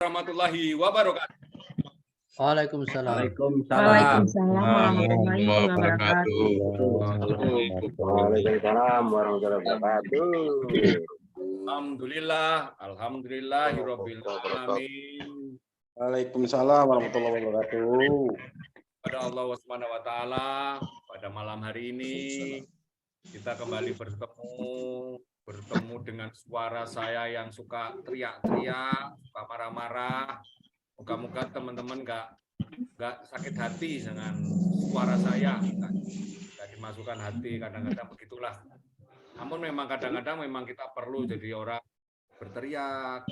Warahmatullahi wabarakatuh. Waalaikumsalam. Waalaikumsalam warahmatullahi wabarakatuh. Waalaikumsalam warahmatullahi wabarakatuh. Alhamdulillahirabbil alamin. Waalaikumsalam warahmatullahi wabarakatuh. Pada Allah Subhanahu wa taala, pada malam hari ini kita kembali bertemu dengan suara saya yang suka teriak-teriak, suka marah-marah. Moga-moga teman-teman nggak sakit hati dengan suara saya, nggak dimasukkan hati, kadang-kadang begitulah. Namun memang kadang-kadang memang kita perlu jadi orang berteriak,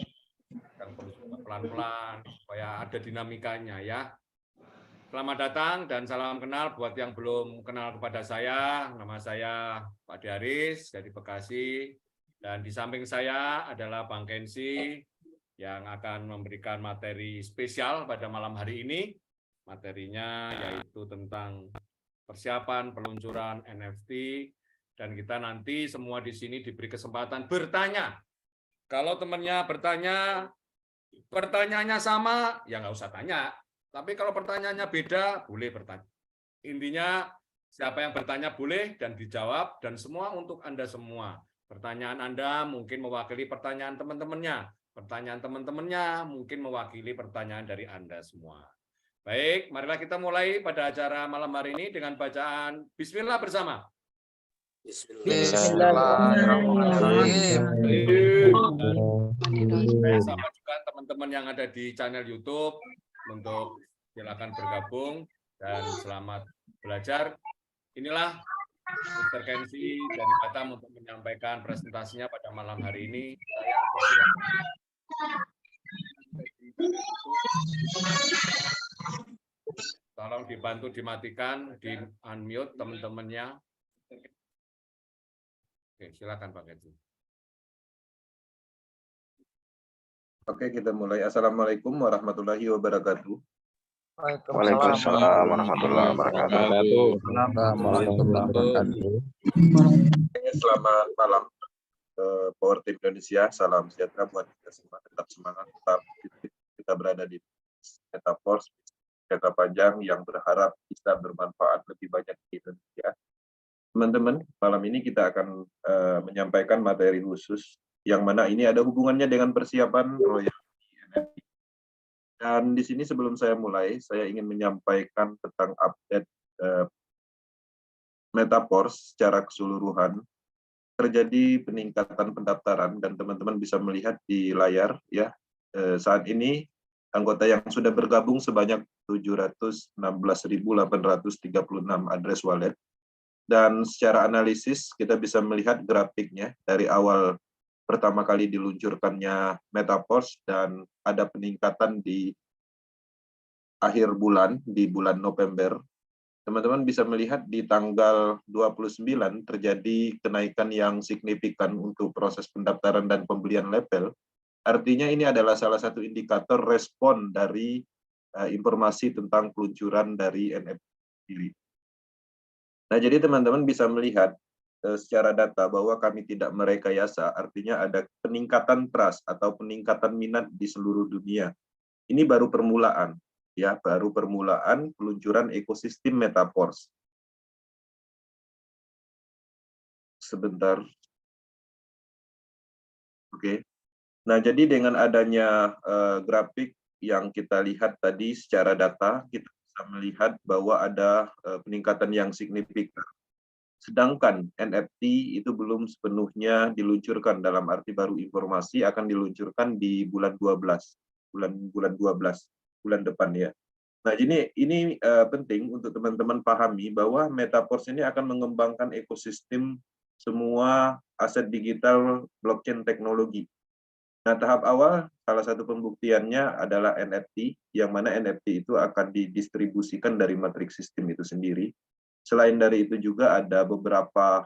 yang perlu pelan-pelan supaya ada dinamikanya ya. Selamat datang dan salam kenal buat yang belum kenal kepada saya. Nama saya Pak Diaris dari Bekasi, dan di samping saya adalah Bang Kensi yang akan memberikan materi spesial pada malam hari ini. Materinya yaitu tentang persiapan peluncuran NFT, dan kita nanti semua di sini diberi kesempatan bertanya. Kalau temannya bertanya, pertanyaannya sama, ya nggak usah tanya. Tapi kalau pertanyaannya beda, boleh bertanya. Intinya, siapa yang bertanya boleh dan dijawab, dan semua untuk Anda semua. Pertanyaan Anda mungkin mewakili pertanyaan teman-temannya. Pertanyaan teman-temannya mungkin mewakili pertanyaan dari Anda semua. Baik, marilah kita mulai pada acara malam hari ini dengan bacaan Bismillah bersama. Bismillahirrahmanirrahim. Saya sapa juga teman-teman yang ada di channel YouTube untuk silakan bergabung dan selamat belajar. Inilah Mr. Kensi dari Batam untuk menyampaikan presentasinya pada malam hari ini. Tolong dibantu dimatikan, di unmute teman-temannya. Oke, silakan Pak Kensi. Oke, kita mulai. Assalamualaikum warahmatullahi wabarakatuh. Waalaikumsalam warahmatullahi wabarakatuh. Selamat malam, Power Team Indonesia. Salam sejahtera buat kita semua. Tetap semangat, tetap kita berada di Metaverse jangka panjang yang berharap bisa bermanfaat lebih banyak di Indonesia. Teman-teman, malam ini kita akan menyampaikan materi khusus yang mana ini ada hubungannya dengan persiapan royalti NFT. Dan di sini sebelum saya mulai, saya ingin menyampaikan tentang update Metaverse secara keseluruhan. Terjadi peningkatan pendaftaran dan teman-teman bisa melihat di layar ya. Saat ini anggota yang sudah bergabung sebanyak 716.836 address wallet. Dan secara analisis kita bisa melihat grafiknya dari awal pertama kali diluncurkannya Metaverse dan ada peningkatan di akhir bulan, di bulan November. Teman-teman bisa melihat di tanggal 29 terjadi kenaikan yang signifikan untuk proses pendaftaran dan pembelian label. Artinya ini adalah salah satu indikator respon dari informasi tentang peluncuran dari NFT sendiri. Nah, jadi teman-teman bisa melihat secara data bahwa kami tidak merekayasa, artinya ada peningkatan trust atau peningkatan minat di seluruh dunia. Ini baru permulaan, ya, baru permulaan peluncuran ekosistem Metaverse. Sebentar. Oke. Nah, jadi dengan adanya grafik yang kita lihat tadi secara data, kita bisa melihat bahwa ada peningkatan yang signifikan. Sedangkan NFT itu belum sepenuhnya diluncurkan, dalam arti baru informasi akan diluncurkan di bulan 12, bulan depan ya. Nah, ini penting untuk teman-teman pahami bahwa Metaverse ini akan mengembangkan ekosistem semua aset digital blockchain teknologi. Nah, tahap awal salah satu pembuktiannya adalah NFT, yang mana NFT itu akan didistribusikan dari matriks sistem itu sendiri. Selain dari itu juga ada beberapa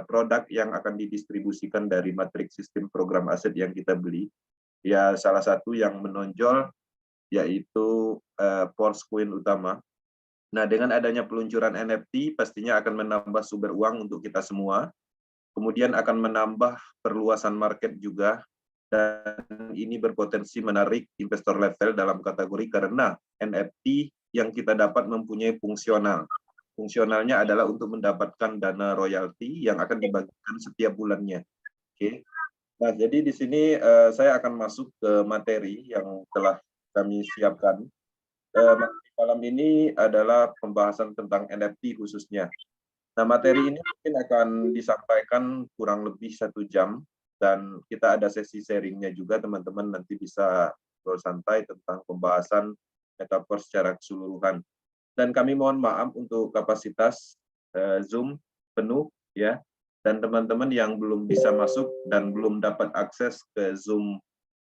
produk yang akan didistribusikan dari matriks sistem program aset yang kita beli. Ya, salah satu yang menonjol yaitu Force Coin utama. Nah, dengan adanya peluncuran NFT pastinya akan menambah sumber uang untuk kita semua. Kemudian akan menambah perluasan market juga dan ini berpotensi menarik investor level dalam kategori karena NFT yang kita dapat mempunyai fungsional. Fungsionalnya adalah untuk mendapatkan dana royalti yang akan dibagikan setiap bulannya. Oke. Nah, jadi di sini saya akan masuk ke materi yang telah kami siapkan. Malam ini adalah pembahasan tentang NFT khususnya. Nah, materi ini mungkin akan disampaikan kurang lebih 1 jam, dan kita ada sesi sharingnya juga, teman-teman nanti bisa bersantai tentang pembahasan metaverse secara keseluruhan. Dan kami mohon maaf untuk kapasitas Zoom penuh, ya. Dan teman-teman yang belum bisa masuk dan belum dapat akses ke Zoom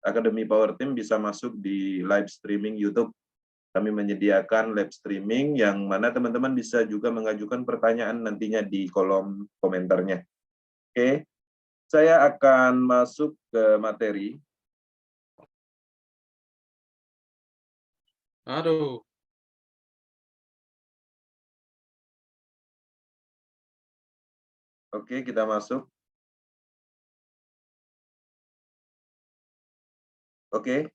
Akademi Power Team bisa masuk di live streaming YouTube. Kami menyediakan live streaming yang mana teman-teman bisa juga mengajukan pertanyaan nantinya di kolom komentarnya. Oke, saya akan masuk ke materi. Aduh. Oke, kita masuk. Oke.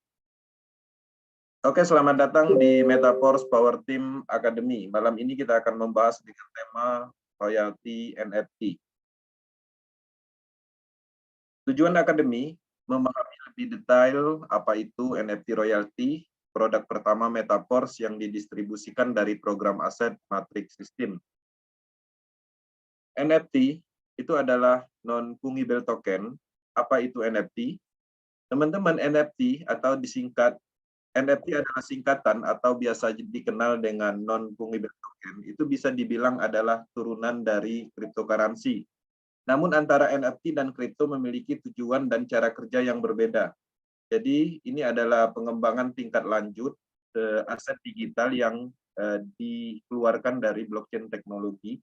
Oke, selamat datang di Metaverse Power Team Academy. Malam ini kita akan membahas dengan tema royalty NFT. Tujuan Akademi memahami lebih detail apa itu NFT royalty, produk pertama Metaverse yang didistribusikan dari program aset Matrix System. NFT itu adalah non-fungible token. Apa itu NFT? Teman-teman, NFT atau disingkat NFT adalah singkatan atau biasa dikenal dengan non-fungible token. Itu bisa dibilang adalah turunan dari cryptocurrency. Namun antara NFT dan kripto memiliki tujuan dan cara kerja yang berbeda. Jadi ini adalah pengembangan tingkat lanjut aset digital yang dikeluarkan dari blockchain teknologi.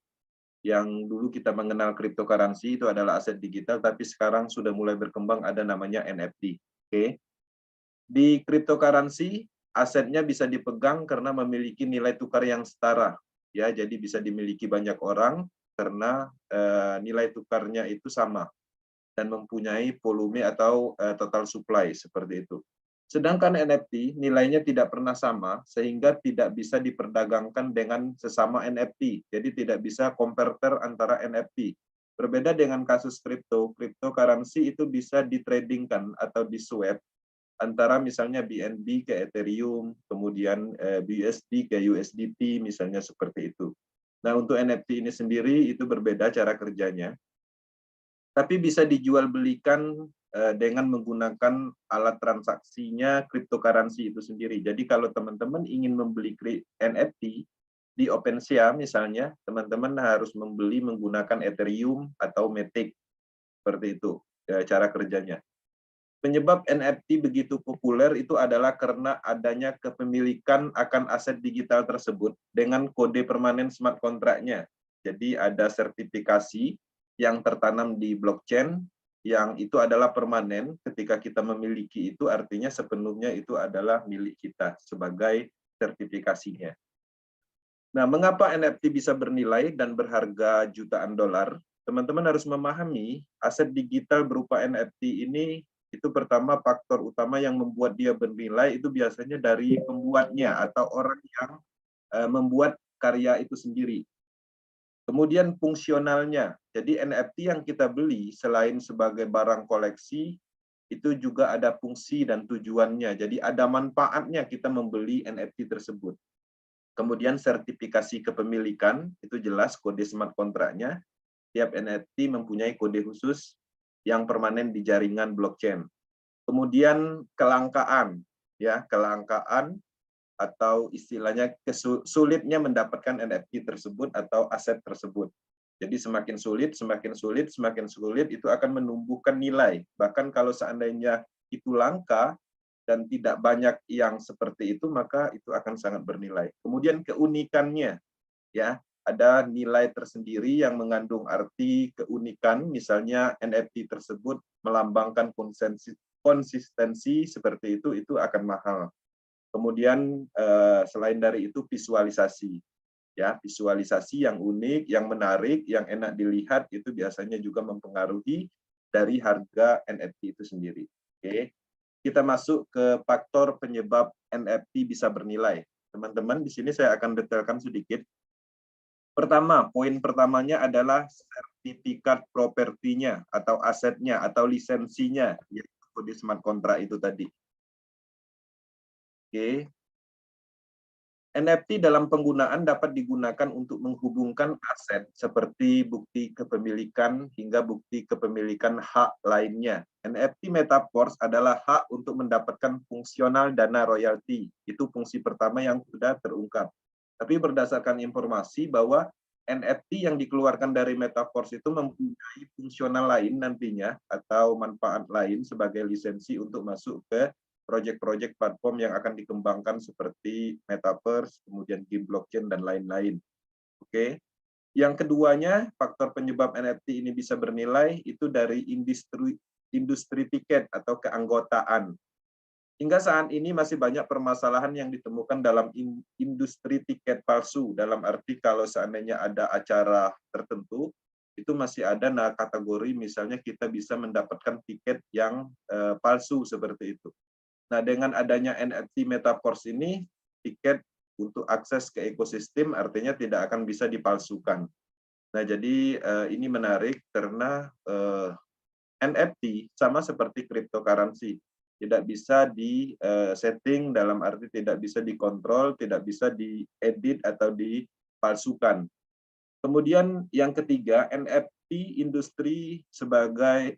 Yang dulu kita mengenal cryptocurrency itu adalah aset digital, tapi sekarang sudah mulai berkembang ada namanya NFT. Oke. Di cryptocurrency, asetnya bisa dipegang karena memiliki nilai tukar yang setara. Ya, jadi bisa dimiliki banyak orang karena nilai tukarnya itu sama dan mempunyai volume atau total supply seperti itu. Sedangkan NFT nilainya tidak pernah sama sehingga tidak bisa diperdagangkan dengan sesama NFT. Jadi tidak bisa converter antara NFT. Berbeda dengan kasus kripto, cryptocurrency itu bisa ditradingkan atau diswap antara misalnya BNB ke Ethereum, kemudian BUSD ke USDT misalnya seperti itu. Nah, untuk NFT ini sendiri itu berbeda cara kerjanya. Tapi bisa dijual belikan dengan menggunakan alat transaksinya cryptocurrency itu sendiri. Jadi kalau teman-teman ingin membeli NFT di OpenSea misalnya, teman-teman harus membeli menggunakan Ethereum atau Matic. Seperti itu cara kerjanya. Penyebab NFT begitu populer itu adalah karena adanya kepemilikan akan aset digital tersebut dengan kode permanen smart contract-nya. Jadi ada sertifikasi yang tertanam di blockchain yang itu adalah permanen. Ketika kita memiliki itu artinya sepenuhnya itu adalah milik kita sebagai sertifikasinya. Nah, mengapa NFT bisa bernilai dan berharga jutaan dolar? Teman-teman harus memahami aset digital berupa NFT ini itu pertama faktor utama yang membuat dia bernilai itu biasanya dari pembuatnya atau orang yang membuat karya itu sendiri. Kemudian fungsionalnya. Jadi NFT yang kita beli selain sebagai barang koleksi itu juga ada fungsi dan tujuannya. Jadi ada manfaatnya kita membeli NFT tersebut. Kemudian sertifikasi kepemilikan itu jelas kode smart contract-nya. Tiap NFT mempunyai kode khusus yang permanen di jaringan blockchain. Kemudian kelangkaan, ya kelangkaan atau istilahnya sulitnya mendapatkan NFT tersebut atau aset tersebut. Jadi semakin sulit itu akan menumbuhkan nilai. Bahkan kalau seandainya itu langka dan tidak banyak yang seperti itu, maka itu akan sangat bernilai. Kemudian keunikannya, ya. Ada nilai tersendiri yang mengandung arti keunikan, misalnya NFT tersebut melambangkan konsistensi seperti itu akan mahal. Kemudian selain dari itu visualisasi, ya visualisasi yang unik, yang menarik, yang enak dilihat itu biasanya juga mempengaruhi dari harga NFT itu sendiri. Oke. Kita masuk ke faktor penyebab NFT bisa bernilai. Teman-teman, di sini saya akan detailkan sedikit. Pertama, poin pertamanya adalah sertifikat propertinya atau asetnya atau lisensinya, yaitu kode smart contract itu tadi. Oke. NFT dalam penggunaan dapat digunakan untuk menghubungkan aset seperti bukti kepemilikan hingga bukti kepemilikan hak lainnya. NFT Metaverse adalah hak untuk mendapatkan fungsional dana royalti. Itu fungsi pertama yang sudah terungkap. Tapi berdasarkan informasi bahwa NFT yang dikeluarkan dari Metaverse itu mempunyai fungsional lain nantinya atau manfaat lain sebagai lisensi untuk masuk ke proyek-proyek platform yang akan dikembangkan seperti Metaverse, kemudian game blockchain, dan lain-lain. Oke. Yang keduanya, faktor penyebab NFT ini bisa bernilai itu dari industri tiket atau keanggotaan. Hingga saat ini masih banyak permasalahan yang ditemukan dalam industri tiket palsu, dalam arti kalau seandainya ada acara tertentu, itu masih ada kategori misalnya kita bisa mendapatkan tiket yang palsu seperti itu. Nah, dengan adanya NFT Metaverse ini, tiket untuk akses ke ekosistem artinya tidak akan bisa dipalsukan. Nah, jadi ini menarik karena NFT sama seperti cryptocurrency, tidak bisa di-setting dalam arti tidak bisa dikontrol, tidak bisa diedit atau dipalsukan. Kemudian yang ketiga, NFT industri sebagai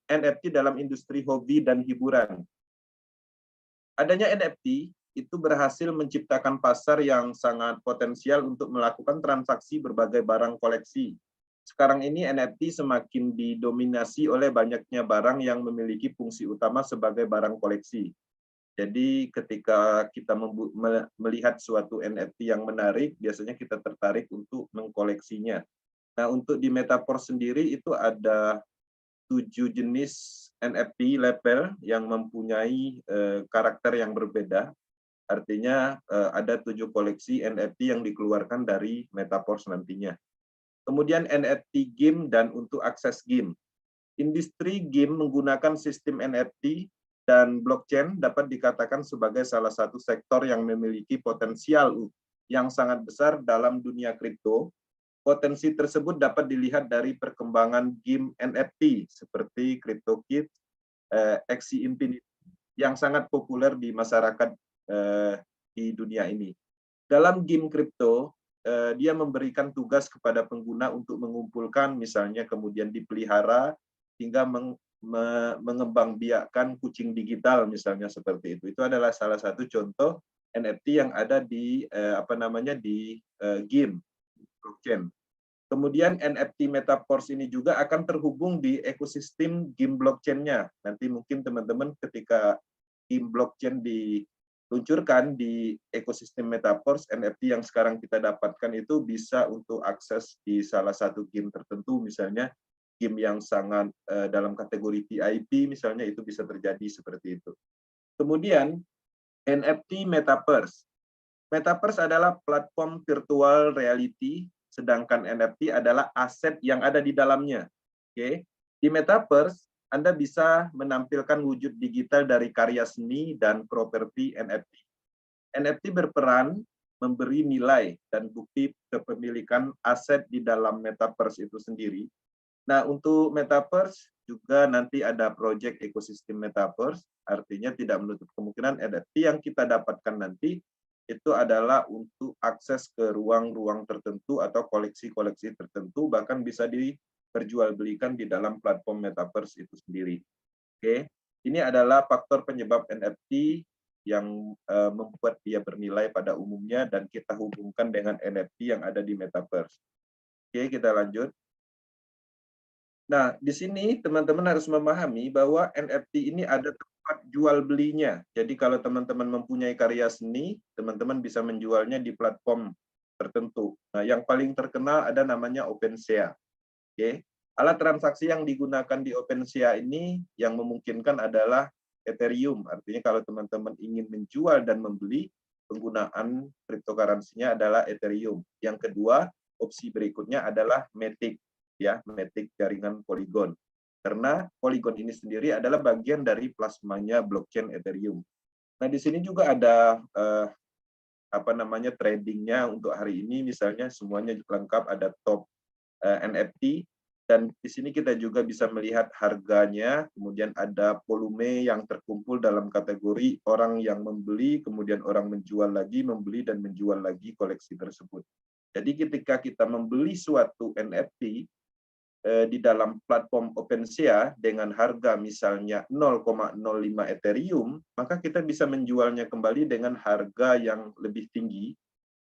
NFT dalam industri hobi dan hiburan. Adanya NFT itu berhasil menciptakan pasar yang sangat potensial untuk melakukan transaksi berbagai barang koleksi. Sekarang ini NFT semakin didominasi oleh banyaknya barang yang memiliki fungsi utama sebagai barang koleksi. Jadi ketika kita melihat suatu NFT yang menarik, biasanya kita tertarik untuk mengkoleksinya. Nah, untuk di Metaverse sendiri itu ada 7 jenis NFT label yang mempunyai karakter yang berbeda. Artinya ada 7 koleksi NFT yang dikeluarkan dari Metaverse nantinya. Kemudian NFT game dan untuk akses game. Industri game menggunakan sistem NFT dan blockchain dapat dikatakan sebagai salah satu sektor yang memiliki potensial yang sangat besar dalam dunia kripto. Potensi tersebut dapat dilihat dari perkembangan game NFT seperti CryptoKitties, Axie Infinity yang sangat populer di masyarakat di dunia ini. Dalam game kripto, dia memberikan tugas kepada pengguna untuk mengumpulkan misalnya kemudian dipelihara hingga mengembangbiakkan kucing digital misalnya seperti itu. Itu adalah salah satu contoh NFT yang ada di game blockchain. Kemudian NFT Metaverse ini juga akan terhubung di ekosistem game blockchain-nya. Nanti mungkin teman-teman ketika game blockchain diluncurkan di ekosistem Metaverse, NFT yang sekarang kita dapatkan itu bisa untuk akses di salah satu game tertentu, misalnya game yang sangat dalam kategori VIP, misalnya itu bisa terjadi seperti itu. Kemudian NFT Metaverse. Metaverse adalah platform virtual reality, sedangkan NFT adalah aset yang ada di dalamnya. Oke. Di Metaverse, Anda bisa menampilkan wujud digital dari karya seni dan properti NFT. NFT berperan memberi nilai dan bukti kepemilikan aset di dalam Metaverse itu sendiri. Nah, untuk Metaverse juga nanti ada proyek ekosistem Metaverse, artinya tidak menutup kemungkinan NFT yang kita dapatkan nanti itu adalah untuk akses ke ruang-ruang tertentu atau koleksi-koleksi tertentu, bahkan bisa diperjualbelikan di dalam platform Metaverse itu sendiri. Oke, ini adalah faktor penyebab NFT yang membuat dia bernilai pada umumnya dan kita hubungkan dengan NFT yang ada di Metaverse. Oke, kita lanjut. Nah, di sini teman-teman harus memahami bahwa NFT ini ada tempat jual belinya. Jadi kalau teman-teman mempunyai karya seni, teman-teman bisa menjualnya di platform tertentu. Nah, yang paling terkenal ada namanya OpenSea. Oke. Alat transaksi yang digunakan di OpenSea ini yang memungkinkan adalah Ethereum. Artinya kalau teman-teman ingin menjual dan membeli, penggunaan cryptocurrency-nya adalah Ethereum. Yang kedua, opsi berikutnya adalah Matic. Ya, Matic jaringan Polygon. karena Polygon ini sendiri adalah bagian dari plasmanya blockchain Ethereum. Nah, di sini juga ada tradingnya untuk hari ini, misalnya semuanya lengkap, ada top NFT, dan di sini kita juga bisa melihat harganya, kemudian ada volume yang terkumpul dalam kategori orang yang membeli, kemudian orang menjual lagi, membeli dan menjual lagi koleksi tersebut. Jadi ketika kita membeli suatu NFT di dalam platform OpenSea dengan harga misalnya 0,05 Ethereum, maka kita bisa menjualnya kembali dengan harga yang lebih tinggi.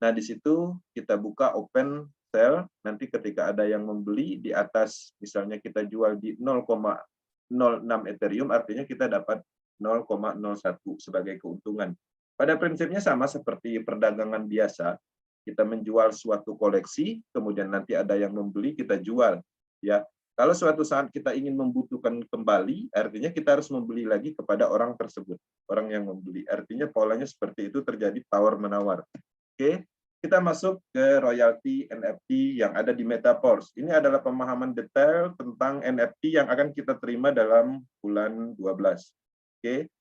Nah, di situ kita buka open sell, nanti ketika ada yang membeli di atas, misalnya kita jual di 0,06 Ethereum, artinya kita dapat 0,01 sebagai keuntungan. Pada prinsipnya sama seperti perdagangan biasa, kita menjual suatu koleksi, kemudian nanti ada yang membeli, kita jual. Ya, kalau suatu saat kita ingin membutuhkan kembali, artinya kita harus membeli lagi kepada orang tersebut, orang yang membeli. Artinya polanya seperti itu, terjadi tawar-menawar. Oke, kita masuk ke royalti NFT yang ada di Metaverse. Ini adalah pemahaman detail tentang NFT yang akan kita terima dalam bulan 12. Oke.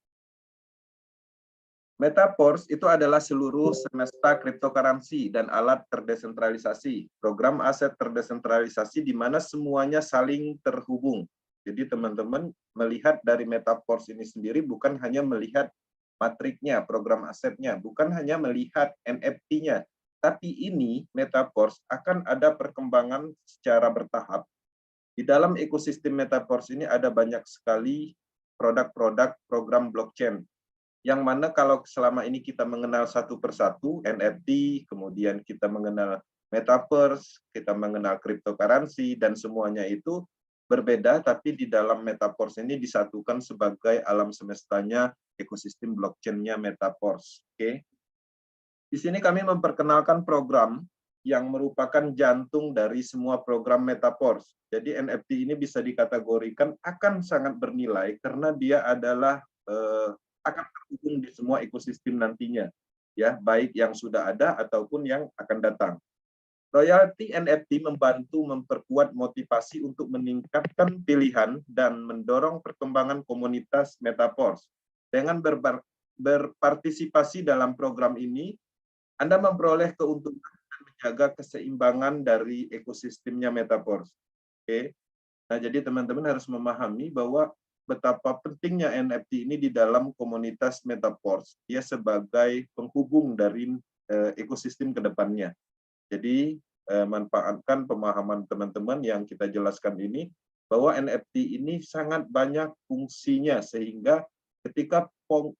Metaverse itu adalah seluruh semesta cryptocurrency dan alat terdesentralisasi, program aset terdesentralisasi di mana semuanya saling terhubung. Jadi teman-teman melihat dari Metaverse ini sendiri bukan hanya melihat matriknya, program asetnya, bukan hanya melihat NFT-nya, tapi ini Metaverse akan ada perkembangan secara bertahap. Di dalam ekosistem Metaverse ini ada banyak sekali produk-produk program blockchain, yang mana kalau selama ini kita mengenal satu persatu, NFT, kemudian kita mengenal Metaverse, kita mengenal cryptocurrency, dan semuanya itu berbeda, tapi di dalam Metaverse ini disatukan sebagai alam semestanya, ekosistem blockchain-nya Metaverse. Oke. Di sini kami memperkenalkan program yang merupakan jantung dari semua program Metaverse. Jadi NFT ini bisa dikategorikan akan sangat bernilai karena dia adalah akan terhubung di semua ekosistem nantinya, ya, baik yang sudah ada ataupun yang akan datang. Royalti NFT membantu memperkuat motivasi untuk meningkatkan pilihan dan mendorong perkembangan komunitas Metaverse. Dengan berpartisipasi dalam program ini, Anda memperoleh keuntungan dan menjaga keseimbangan dari ekosistemnya Metaverse. Oke. Nah, jadi teman-teman harus memahami bahwa betapa pentingnya NFT ini di dalam komunitas Metaverse. Dia sebagai penghubung dari ekosistem ke depannya. Jadi, manfaatkan pemahaman teman-teman yang kita jelaskan ini, bahwa NFT ini sangat banyak fungsinya, sehingga ketika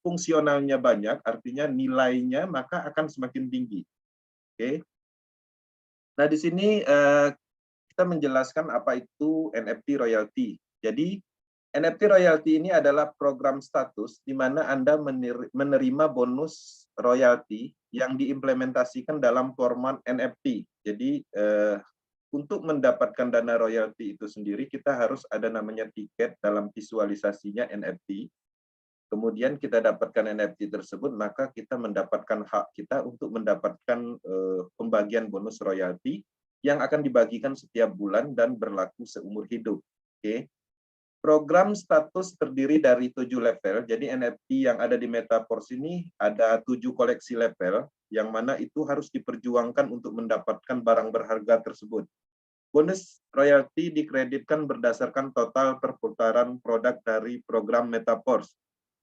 fungsionalnya banyak, artinya nilainya maka akan semakin tinggi. Oke. Nah, di sini kita menjelaskan apa itu NFT royalty. Jadi, NFT royalty ini adalah program status di mana Anda menerima bonus royalty yang diimplementasikan dalam format NFT. Jadi untuk mendapatkan dana royalty itu sendiri kita harus ada namanya tiket dalam visualisasinya NFT. Kemudian kita dapatkan NFT tersebut, maka kita mendapatkan hak kita untuk mendapatkan pembagian bonus royalty yang akan dibagikan setiap bulan dan berlaku seumur hidup. Oke. Program status terdiri dari 7 level, jadi NFT yang ada di Metaverse ini ada 7 koleksi level, yang mana itu harus diperjuangkan untuk mendapatkan barang berharga tersebut. Bonus royalti dikreditkan berdasarkan total perputaran produk dari program Metaverse.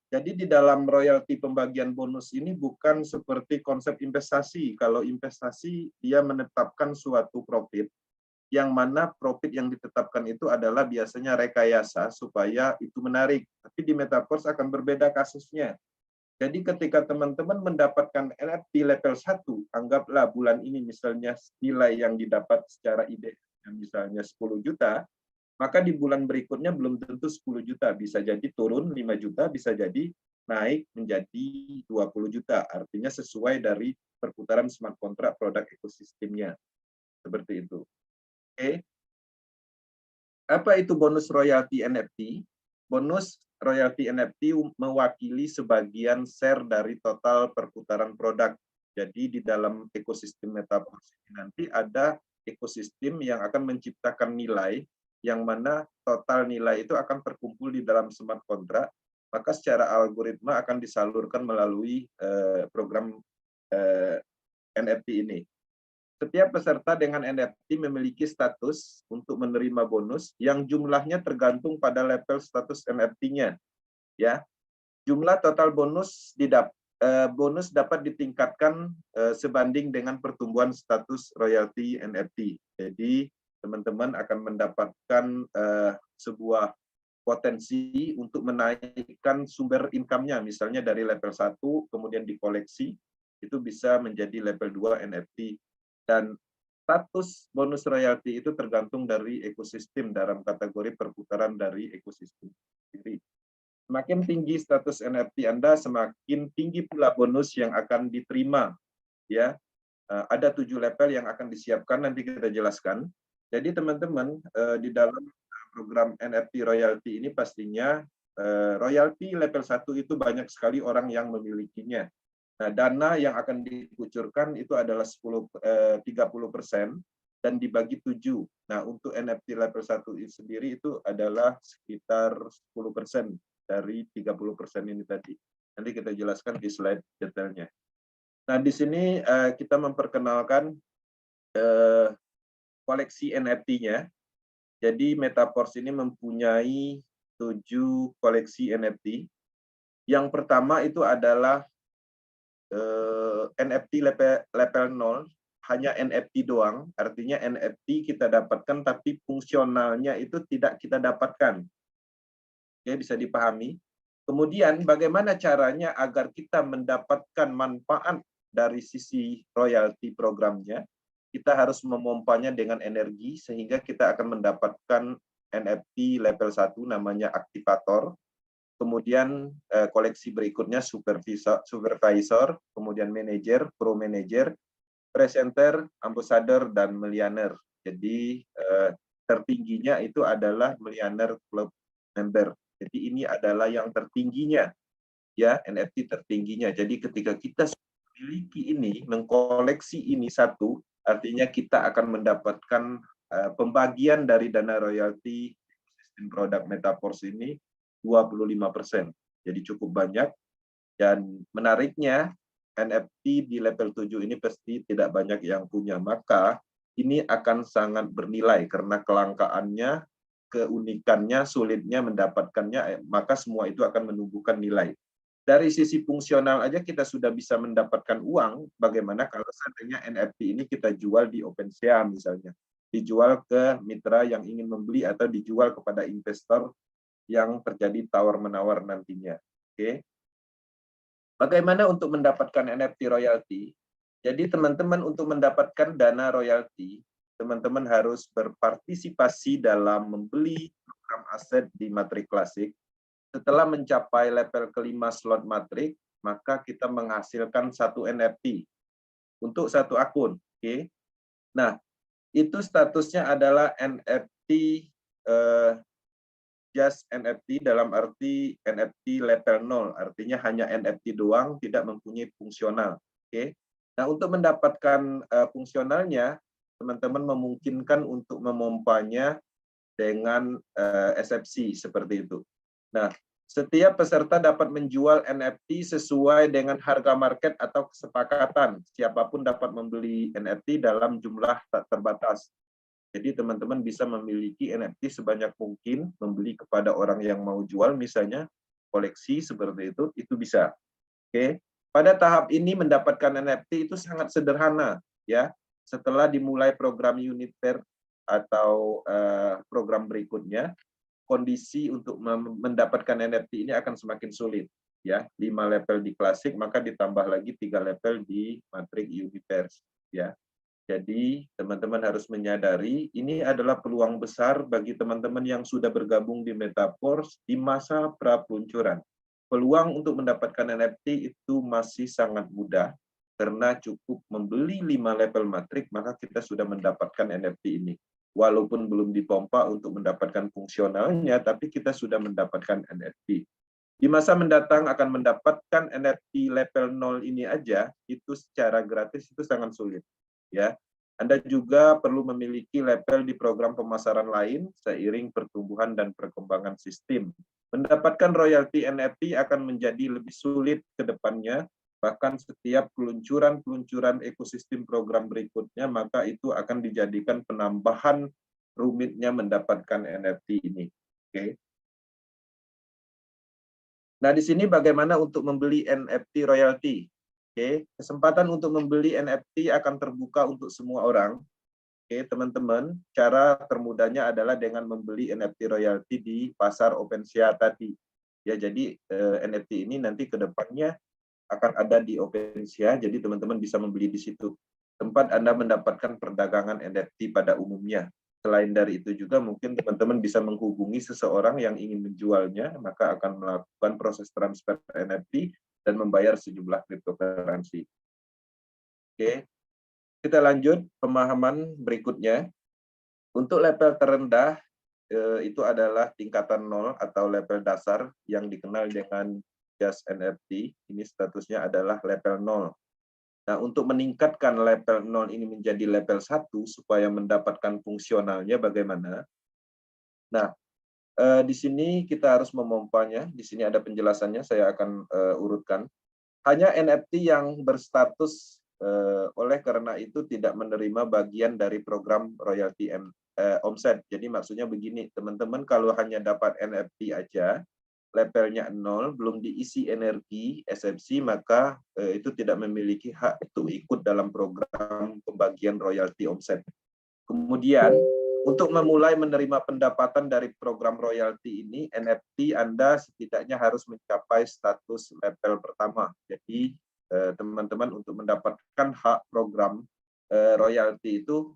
Jadi di dalam royalti pembagian bonus ini bukan seperti konsep investasi. Kalau investasi dia menetapkan suatu profit, yang mana profit yang ditetapkan itu adalah biasanya rekayasa supaya itu menarik. Tapi di Metaverse akan berbeda kasusnya. Jadi ketika teman-teman mendapatkan NFT level 1, anggaplah bulan ini misalnya nilai yang didapat secara ide misalnya 10 juta, maka di bulan berikutnya belum tentu 10 juta. Bisa jadi turun 5 juta, bisa jadi naik menjadi 20 juta. Artinya sesuai dari perputaran smart contract produk ekosistemnya. Seperti itu. Oke. Apa itu bonus royalti NFT? Bonus royalti NFT mewakili sebagian share dari total perputaran produk. Jadi di dalam ekosistem Metaverse ini nanti ada ekosistem yang akan menciptakan nilai yang mana total nilai itu akan terkumpul di dalam smart contract, maka secara algoritma akan disalurkan melalui program NFT ini. Setiap peserta dengan NFT memiliki status untuk menerima bonus yang jumlahnya tergantung pada level status NFT-nya. Ya, jumlah total bonus dapat ditingkatkan sebanding dengan pertumbuhan status royalti NFT. Jadi teman-teman akan mendapatkan sebuah potensi untuk menaikkan sumber income-nya, misalnya dari level 1 kemudian dikoleksi itu bisa menjadi level 2 NFT. Dan status bonus royalti itu tergantung dari ekosistem dalam kategori perputaran dari ekosistem sendiri. Semakin tinggi status NFT Anda, semakin tinggi pula bonus yang akan diterima. Ya, ada 7 level yang akan disiapkan, nanti kita jelaskan. Jadi teman-teman di dalam program NFT royalti ini pastinya royalti level 1 itu banyak sekali orang yang memilikinya. Nah, dana yang akan dikucurkan itu adalah 30% dan dibagi 7. Nah, untuk NFT level 1 sendiri itu adalah sekitar 10% dari 30% ini tadi. Nanti kita jelaskan di slide detailnya. Nah, di sini kita memperkenalkan koleksi NFT-nya. Jadi Metaverse ini mempunyai 7 koleksi NFT. Yang pertama itu adalah NFT level 0, hanya NFT doang, artinya NFT kita dapatkan tapi fungsionalnya itu tidak kita dapatkan. Oke, bisa dipahami. Kemudian bagaimana caranya agar kita mendapatkan manfaat dari sisi royalti programnya? Kita harus memompanya dengan energi sehingga kita akan mendapatkan NFT level 1 namanya aktivator. Kemudian koleksi berikutnya supervisor, kemudian manager, pro manager, presenter, ambassador, dan millionaire. Jadi tertingginya itu adalah millionaire club member. Jadi ini adalah yang tertingginya, ya, NFT tertingginya. Jadi ketika kita memiliki ini, mengkoleksi ini satu, artinya kita akan mendapatkan pembagian dari dana royalti sistem produk Metaverse ini 25%. Jadi cukup banyak. Dan menariknya, NFT di level 7 ini pasti tidak banyak yang punya. Maka ini akan sangat bernilai karena kelangkaannya, keunikannya, sulitnya mendapatkannya, maka semua itu akan menumbuhkan nilai. Dari sisi fungsional aja kita sudah bisa mendapatkan uang. Bagaimana kalau seandainya NFT ini kita jual di OpenSea misalnya. Dijual ke mitra yang ingin membeli atau dijual kepada investor yang terjadi tawar-menawar nantinya. Oke. Bagaimana untuk mendapatkan NFT royalti? Jadi teman-teman untuk mendapatkan dana royalti, teman-teman harus berpartisipasi dalam membeli program aset di Matrix Klasik. Setelah mencapai level kelima slot Matrix, maka kita menghasilkan 1 NFT untuk 1 akun. Oke. Nah, itu statusnya adalah NFT just NFT dalam arti NFT level 0, artinya hanya NFT doang, tidak mempunyai fungsional. Oke. Nah, untuk mendapatkan fungsionalnya, teman-teman memungkinkan untuk memompanya dengan SFC seperti itu. Nah, setiap peserta dapat menjual NFT sesuai dengan harga market atau kesepakatan. Siapapun dapat membeli NFT dalam jumlah tak terbatas. Jadi teman-teman bisa memiliki NFT sebanyak mungkin, membeli kepada orang yang mau jual, misalnya koleksi seperti itu bisa. Oke. Pada tahap ini mendapatkan NFT itu sangat sederhana, ya. Setelah dimulai program unit fair atau program berikutnya, kondisi untuk mendapatkan NFT ini akan semakin sulit, ya. 5 level di klasik, maka ditambah lagi 3 level di Matrix Universe, ya. Jadi teman-teman harus menyadari ini adalah peluang besar bagi teman-teman yang sudah bergabung di Metaverse di masa pra-peluncuran. Peluang untuk mendapatkan NFT itu masih sangat mudah karena cukup membeli 5 level Matrix maka kita sudah mendapatkan NFT ini. Walaupun belum dipompa untuk mendapatkan fungsionalnya, tapi kita sudah mendapatkan NFT. Di masa mendatang akan mendapatkan NFT level 0 ini aja, itu secara gratis itu sangat sulit. Ya, Anda juga perlu memiliki label di program pemasaran lain seiring pertumbuhan dan perkembangan sistem. Mendapatkan royalti NFT akan menjadi lebih sulit ke depannya, bahkan setiap peluncuran ekosistem program berikutnya, maka itu akan dijadikan penambahan rumitnya mendapatkan NFT ini. Oke. Nah, di sini bagaimana untuk membeli NFT royalti? Oke, kesempatan untuk membeli NFT akan terbuka untuk semua orang. Oke, teman-teman, cara termudahnya adalah dengan membeli NFT royalti di pasar OpenSea tadi. Ya, jadi NFT ini nanti ke depannya akan ada di OpenSea, jadi teman-teman bisa membeli di situ. Tempat Anda mendapatkan perdagangan NFT pada umumnya. Selain dari itu juga mungkin teman-teman bisa menghubungi seseorang yang ingin menjualnya, maka akan melakukan proses transfer NFT dan membayar sejumlah cryptocurrency. Oke, kita lanjut pemahaman berikutnya. Untuk level terendah itu adalah tingkatan 0 atau level dasar yang dikenal dengan Just NFT. Ini statusnya adalah level 0. Nah, untuk meningkatkan level 0 ini menjadi level 1 supaya mendapatkan fungsionalnya bagaimana? Nah, di sini kita harus memompanya. Di sini ada penjelasannya, saya akan urutkan. Hanya NFT yang berstatus oleh karena itu tidak menerima bagian dari program royalty omset. Jadi maksudnya begini, teman-teman, kalau hanya dapat NFT aja, levelnya 0, belum diisi energi SFC, maka itu tidak memiliki hak untuk ikut dalam program pembagian royalty omset. Kemudian, untuk memulai menerima pendapatan dari program royalti ini, NFT Anda setidaknya harus mencapai status level pertama. Jadi, teman-teman untuk mendapatkan hak program royalti itu,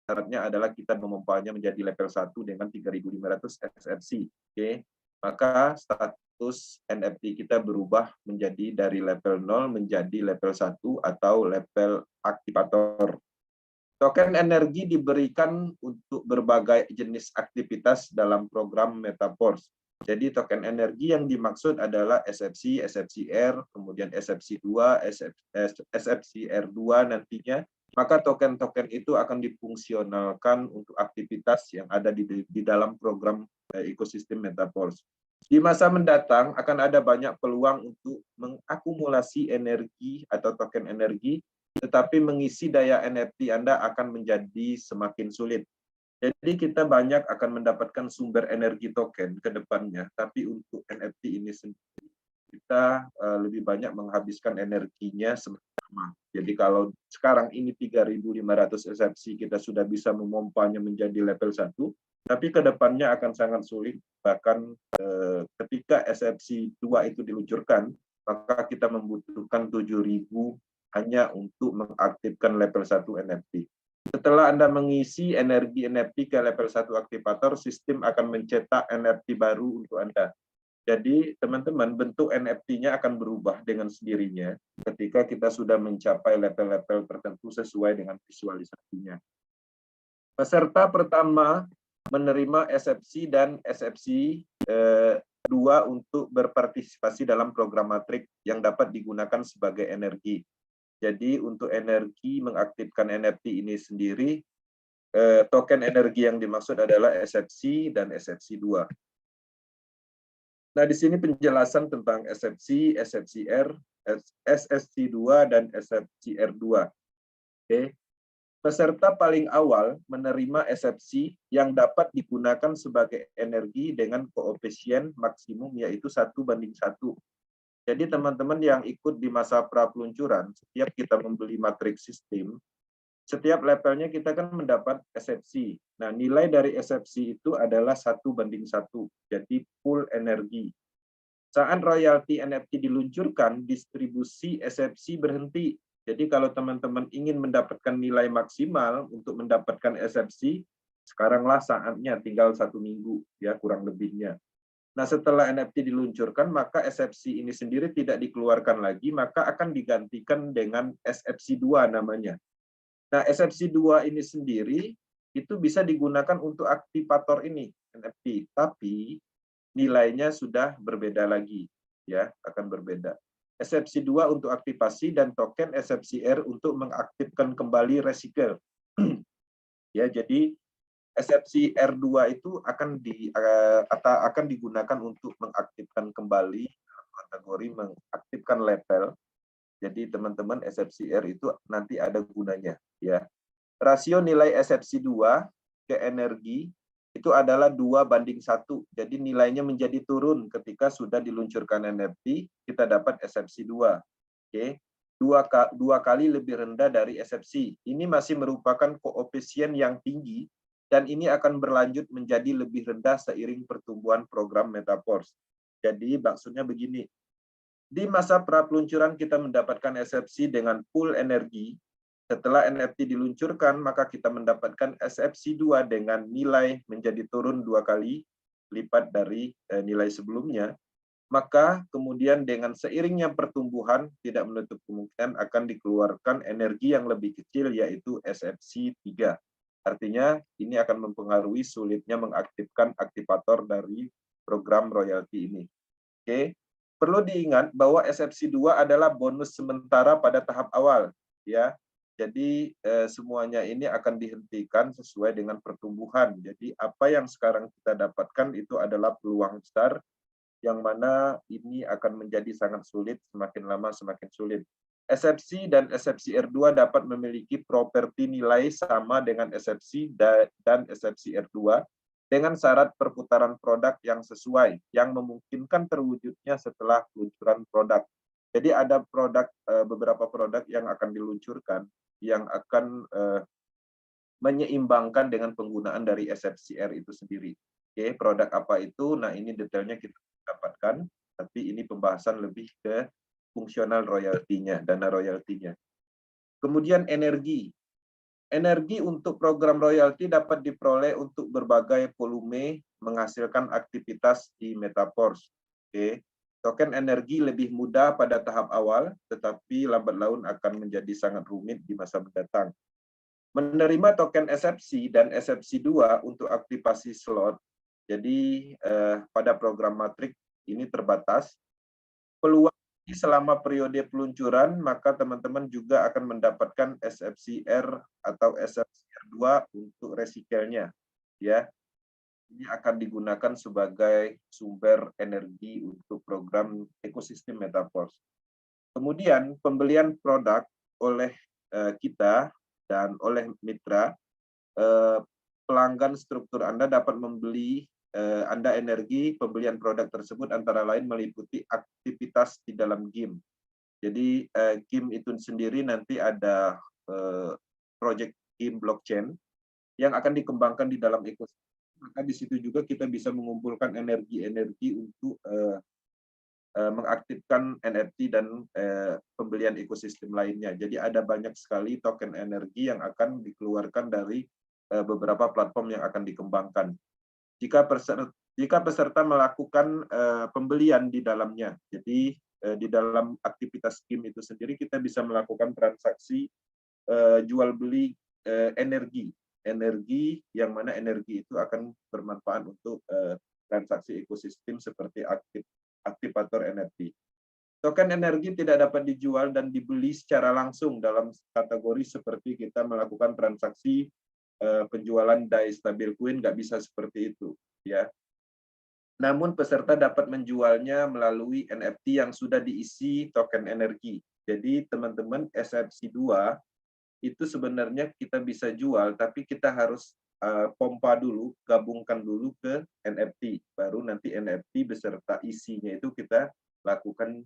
syaratnya adalah kita memompanya menjadi level 1 dengan 3.500 SFC. Oke. Maka status NFT kita berubah menjadi dari level 0 menjadi level 1 atau level aktivator. Token energi diberikan untuk berbagai jenis aktivitas dalam program Metaverse. Jadi token energi yang dimaksud adalah SFC, SFCR, kemudian SFC2, SFCR2 nantinya. Maka token-token itu akan difungsionalkan untuk aktivitas yang ada di dalam program ekosistem Metaverse. Di masa mendatang akan ada banyak peluang untuk mengakumulasi energi atau token energi, tetapi mengisi daya NFT Anda akan menjadi semakin sulit. Jadi kita banyak akan mendapatkan sumber energi token ke depannya, tapi untuk NFT ini sendiri kita lebih banyak menghabiskan energinya sama. Jadi kalau sekarang ini 3.500 SFC kita sudah bisa memompanya menjadi level 1, tapi ke depannya akan sangat sulit, bahkan ketika SFC 2 itu diluncurkan, maka kita membutuhkan 7.000 hanya untuk mengaktifkan level 1 NFT. Setelah Anda mengisi energi NFT ke level 1 aktivator, sistem akan mencetak NFT baru untuk Anda. Jadi, teman-teman, bentuk NFT-nya akan berubah dengan sendirinya ketika kita sudah mencapai level-level tertentu sesuai dengan visualisasinya. Peserta pertama menerima SFC dan SFC 2 untuk berpartisipasi dalam program Matrix yang dapat digunakan sebagai energi. Jadi untuk energi mengaktifkan NFT ini sendiri, token energi yang dimaksud adalah SFC dan SFC2. Nah, di sini penjelasan tentang SFC, SFCR, SFC2, dan SFCR2. Oke. Peserta paling awal menerima SFC yang dapat digunakan sebagai energi dengan koefisien maksimum yaitu 1:1. Jadi teman-teman yang ikut di masa pra-peluncuran, setiap kita membeli matriks sistem, setiap levelnya kita kan mendapat SFC. Nah, nilai dari SFC itu adalah 1:1, jadi pool energi. Saat royalti NFT diluncurkan, distribusi SFC berhenti. Jadi kalau teman-teman ingin mendapatkan nilai maksimal untuk mendapatkan SFC, sekaranglah saatnya, tinggal 1 minggu, ya kurang lebihnya. Nah, setelah NFT diluncurkan, maka SFC ini sendiri tidak dikeluarkan lagi, maka akan digantikan dengan SFC2 namanya. Nah, SFC2 ini sendiri itu bisa digunakan untuk aktivator ini, NFT, tapi nilainya sudah berbeda lagi, ya, akan berbeda. SFC 2 untuk aktivasi, dan token SFCR untuk mengaktifkan kembali recycle. Ya, jadi SFC R2 itu akan digunakan untuk mengaktifkan kembali dalam kategori mengaktifkan label. Jadi teman-teman, SFCR itu nanti ada gunanya, ya. Rasio nilai SFC 2 ke energi itu adalah 2:1. Jadi nilainya menjadi turun ketika sudah diluncurkan NFT, kita dapat SFC 2. Oke. Dua kali lebih rendah dari SFC. Ini masih merupakan koefisien yang tinggi, dan ini akan berlanjut menjadi lebih rendah seiring pertumbuhan program Metaverse. Jadi maksudnya begini, di masa pra-peluncuran kita mendapatkan SFC dengan pool energi. Setelah NFT diluncurkan, maka kita mendapatkan SFC 2 dengan nilai menjadi turun 2 kali lipat dari nilai sebelumnya. Maka kemudian dengan seiringnya pertumbuhan, tidak menutup kemungkinan akan dikeluarkan energi yang lebih kecil, yaitu SFC 3. Artinya ini akan mempengaruhi sulitnya mengaktifkan aktivator dari program royalti ini. Oke. Perlu diingat bahwa SFC 2 adalah bonus sementara pada tahap awal, ya. Jadi semuanya ini akan dihentikan sesuai dengan pertumbuhan. Jadi apa yang sekarang kita dapatkan itu adalah peluang besar, yang mana ini akan menjadi sangat sulit, semakin lama semakin sulit. SFC dan SFC R2 dapat memiliki properti nilai sama dengan SFC dan SFC R2 dengan syarat perputaran produk yang sesuai, yang memungkinkan terwujudnya setelah peluncuran produk. Jadi ada beberapa produk yang akan diluncurkan yang akan menyeimbangkan dengan penggunaan dari SFCR itu sendiri. Oke, produk apa itu? Nah, ini detailnya kita dapatkan, tapi ini pembahasan lebih ke fungsional royaltinya, dana royaltinya. Kemudian energi. Energi untuk program royalti dapat diperoleh untuk berbagai volume menghasilkan aktivitas di Metaverse. Oke. Token energi lebih mudah pada tahap awal, tetapi lambat laun akan menjadi sangat rumit di masa mendatang. Menerima token SFC dan SFC 2 untuk aktivasi slot, jadi pada program Matrix ini terbatas. Peluang selama periode peluncuran, maka teman-teman juga akan mendapatkan SFCR atau SFCR2 untuk recycle-nya. Ya. Ini akan digunakan sebagai sumber energi untuk program ekosistem Metaverse. Kemudian pembelian produk oleh kita dan oleh mitra, pelanggan struktur Anda dapat membeli Anda energi. Pembelian produk tersebut antara lain meliputi aktivitas di dalam game. Jadi game itu sendiri nanti ada project game blockchain yang akan dikembangkan di dalam ekosistem. Maka di situ juga kita bisa mengumpulkan energi-energi untuk mengaktifkan NFT dan pembelian ekosistem lainnya. Jadi ada banyak sekali token energi yang akan dikeluarkan dari beberapa platform yang akan dikembangkan. Jika peserta melakukan pembelian di dalamnya, jadi di dalam aktivitas game itu sendiri kita bisa melakukan transaksi jual beli energi yang mana energi itu akan bermanfaat untuk transaksi ekosistem seperti aktivator NFT. Token energi tidak dapat dijual dan dibeli secara langsung dalam kategori seperti kita melakukan transaksi penjualan DAI stabil coin, nggak bisa seperti itu, ya. Namun peserta dapat menjualnya melalui NFT yang sudah diisi token energi. Jadi teman-teman, SFC 2 itu sebenarnya kita bisa jual, tapi kita harus pompa dulu, gabungkan dulu ke NFT, baru nanti NFT beserta isinya itu kita lakukan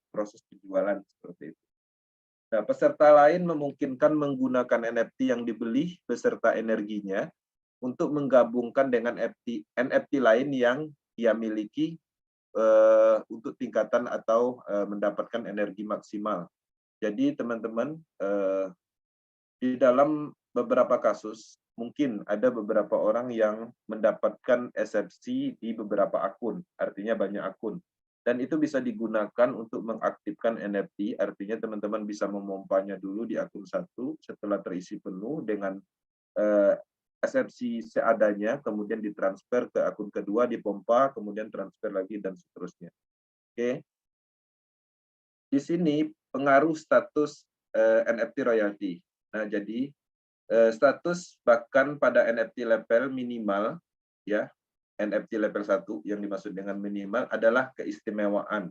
proses penjualan seperti itu. Nah, peserta lain memungkinkan menggunakan NFT yang dibeli beserta energinya untuk menggabungkan dengan NFT lain yang dia miliki untuk tingkatan atau mendapatkan energi maksimal. Jadi teman-teman, di dalam beberapa kasus, mungkin ada beberapa orang yang mendapatkan SFC di beberapa akun, artinya banyak akun. Dan itu bisa digunakan untuk mengaktifkan NFT, artinya teman-teman bisa memompanya dulu di akun satu, setelah terisi penuh dengan SFC seadanya, kemudian ditransfer ke akun kedua, dipompa, kemudian transfer lagi, dan seterusnya. Oke. di sini pengaruh status NFT royalty. Nah, jadi status bahkan pada NFT level minimal, ya, NFT level 1 yang dimaksud dengan minimal adalah keistimewaan.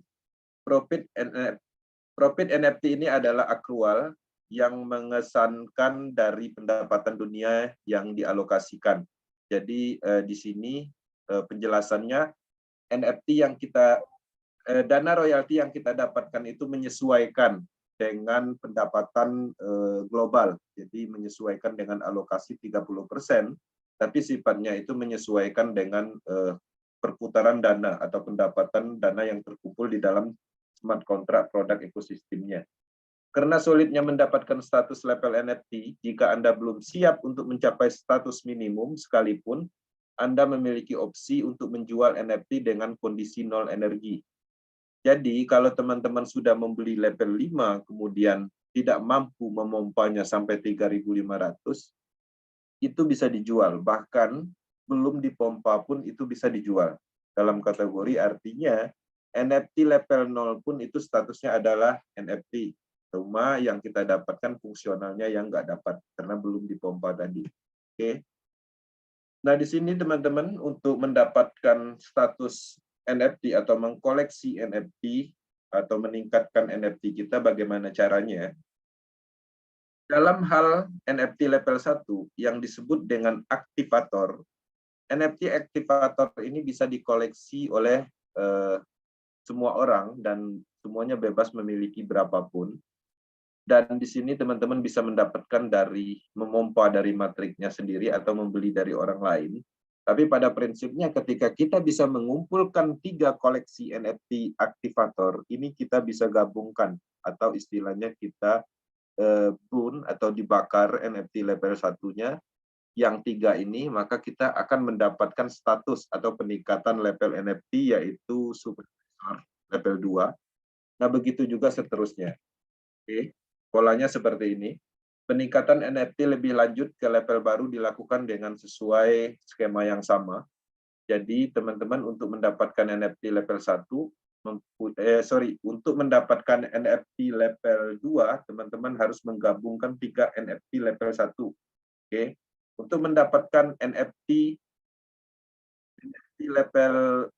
Profit NFT ini adalah akrual yang mengesankan dari pendapatan dunia yang dialokasikan. Jadi di sini penjelasannya NFT yang kita dana royalti yang kita dapatkan itu menyesuaikan dengan pendapatan global. Jadi menyesuaikan dengan alokasi 30%, tapi sifatnya itu menyesuaikan dengan perputaran dana atau pendapatan dana yang terkumpul di dalam smart contract produk ekosistemnya. Karena sulitnya mendapatkan status level NFT, jika Anda belum siap untuk mencapai status minimum sekalipun, Anda memiliki opsi untuk menjual NFT dengan kondisi nol energi. Jadi kalau teman-teman sudah membeli level 5, kemudian tidak mampu memompanya sampai 3.500, itu bisa dijual. Bahkan belum dipompa pun itu bisa dijual. Dalam kategori artinya NFT level 0 pun itu statusnya adalah NFT. Cuma yang kita dapatkan fungsionalnya yang nggak dapat karena belum dipompa tadi. Oke. Nah, di sini teman-teman untuk mendapatkan status NFT atau mengkoleksi NFT atau meningkatkan NFT kita bagaimana caranya? Dalam hal NFT level 1 yang disebut dengan aktivator, NFT aktivator ini bisa dikoleksi oleh semua orang dan semuanya bebas memiliki berapapun. Dan di sini teman-teman bisa mendapatkan dari memompa dari matriknya sendiri atau membeli dari orang lain. Tapi pada prinsipnya ketika kita bisa mengumpulkan 3 koleksi NFT aktivator, ini kita bisa gabungkan atau istilahnya kita burn atau dibakar NFT level 1-nya yang 3 ini, maka kita akan mendapatkan status atau peningkatan level NFT yaitu super level 2. Nah, begitu juga seterusnya. Oke. Polanya seperti ini. Peningkatan NFT lebih lanjut ke level baru dilakukan dengan sesuai skema yang sama. Jadi teman-teman untuk mendapatkan NFT level 1, untuk mendapatkan NFT level 2, teman-teman harus menggabungkan 3 NFT level 1. Oke. Untuk mendapatkan NFT level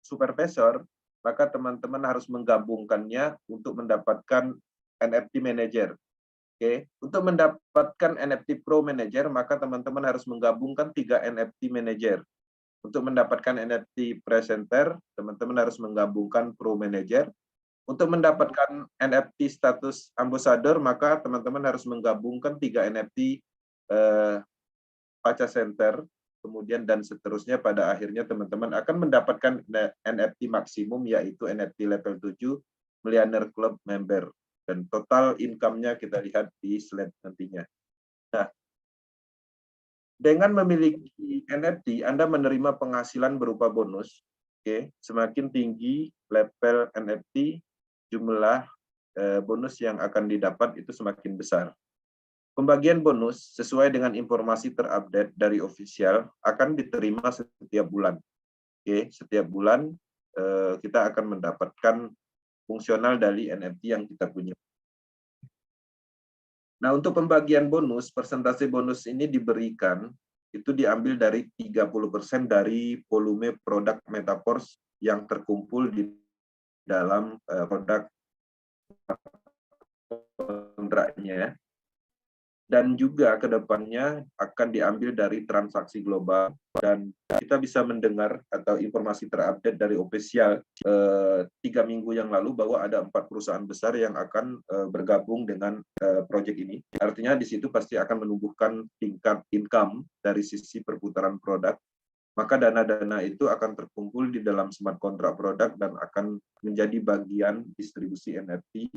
supervisor, maka teman-teman harus menggabungkannya untuk mendapatkan NFT Manager. Oke, untuk mendapatkan NFT Pro Manager, maka teman-teman harus menggabungkan 3 NFT Manager. Untuk mendapatkan NFT Presenter, teman-teman harus menggabungkan Pro Manager. Untuk mendapatkan NFT status Ambassador, maka teman-teman harus menggabungkan 3 NFT Paca Center, kemudian dan seterusnya. Pada akhirnya teman-teman akan mendapatkan NFT maksimum, yaitu NFT level 7 Millionaire Club Member. Dan total income-nya kita lihat di slide nantinya. Nah, dengan memiliki NFT, Anda menerima penghasilan berupa bonus. Oke, semakin tinggi level NFT, jumlah bonus yang akan didapat itu semakin besar. Pembagian bonus sesuai dengan informasi terupdate dari official akan diterima setiap bulan. Oke, setiap bulan kita akan mendapatkan fungsional dari NFT yang kita punya. Nah, untuk pembagian bonus, persentase bonus ini diberikan, itu diambil dari 30% dari volume produk Metaverse yang terkumpul di dalam produk kontraknya. Dan juga ke depannya akan diambil dari transaksi global, dan kita bisa mendengar atau informasi terupdate dari official 3 minggu yang lalu bahwa ada 4 perusahaan besar yang akan bergabung dengan proyek ini. Artinya di situ pasti akan menumbuhkan tingkat income dari sisi perputaran produk. Maka dana-dana itu akan terkumpul di dalam smart contract produk dan akan menjadi bagian distribusi NFT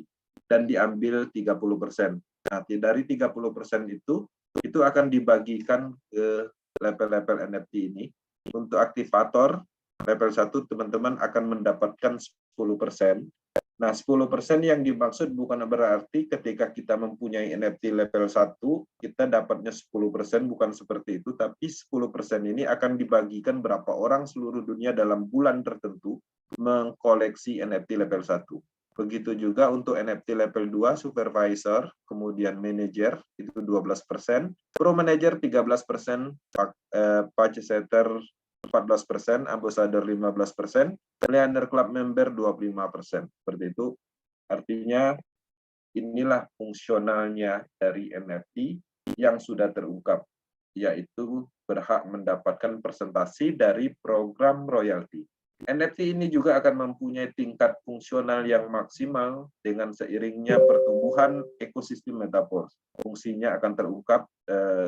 dan diambil 30%. Nah, dari 30% itu akan dibagikan ke level-level NFT ini. Untuk aktivator level 1 teman-teman akan mendapatkan 10%. Nah, 10% yang dimaksud bukan berarti ketika kita mempunyai NFT level 1 kita dapatnya 10%, bukan seperti itu, tapi 10% ini akan dibagikan berapa orang seluruh dunia dalam bulan tertentu mengkoleksi NFT level 1. Begitu juga untuk NFT level 2, supervisor, kemudian manager itu 12%, pro manager 13%, purchaser 14%, ambassador 15%, pioneer club member 25%. Seperti itu. Artinya inilah fungsionalnya dari NFT yang sudah terungkap, yaitu berhak mendapatkan presentasi dari program royalti. NFT ini juga akan mempunyai tingkat fungsional yang maksimal dengan seiringnya pertumbuhan ekosistem metaverse. Fungsinya akan terungkap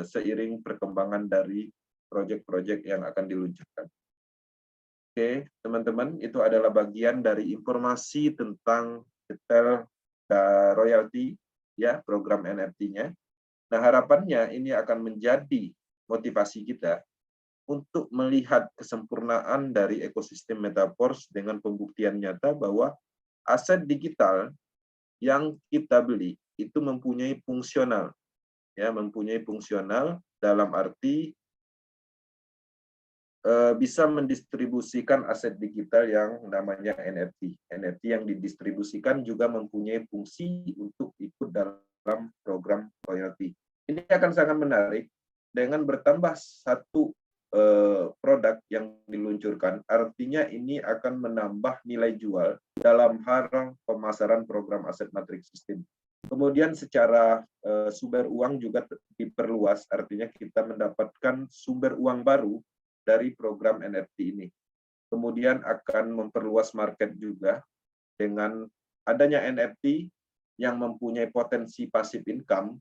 seiring perkembangan dari proyek-proyek yang akan diluncurkan. Oke, teman-teman, itu adalah bagian dari informasi tentang detail royalti, ya, program NFT-nya. Nah, harapannya ini akan menjadi motivasi kita untuk melihat kesempurnaan dari ekosistem metaverse dengan pembuktian nyata bahwa aset digital yang kita beli itu mempunyai fungsional, ya, mempunyai fungsional dalam arti bisa mendistribusikan aset digital yang namanya NFT. NFT yang didistribusikan juga mempunyai fungsi untuk ikut dalam program royalti. Ini akan sangat menarik dengan bertambah satu produk yang diluncurkan, artinya ini akan menambah nilai jual dalam hal pemasaran program aset matrix system. Kemudian secara sumber uang juga diperluas, artinya kita mendapatkan sumber uang baru dari program NFT ini. Kemudian akan memperluas market juga dengan adanya NFT yang mempunyai potensi passive income,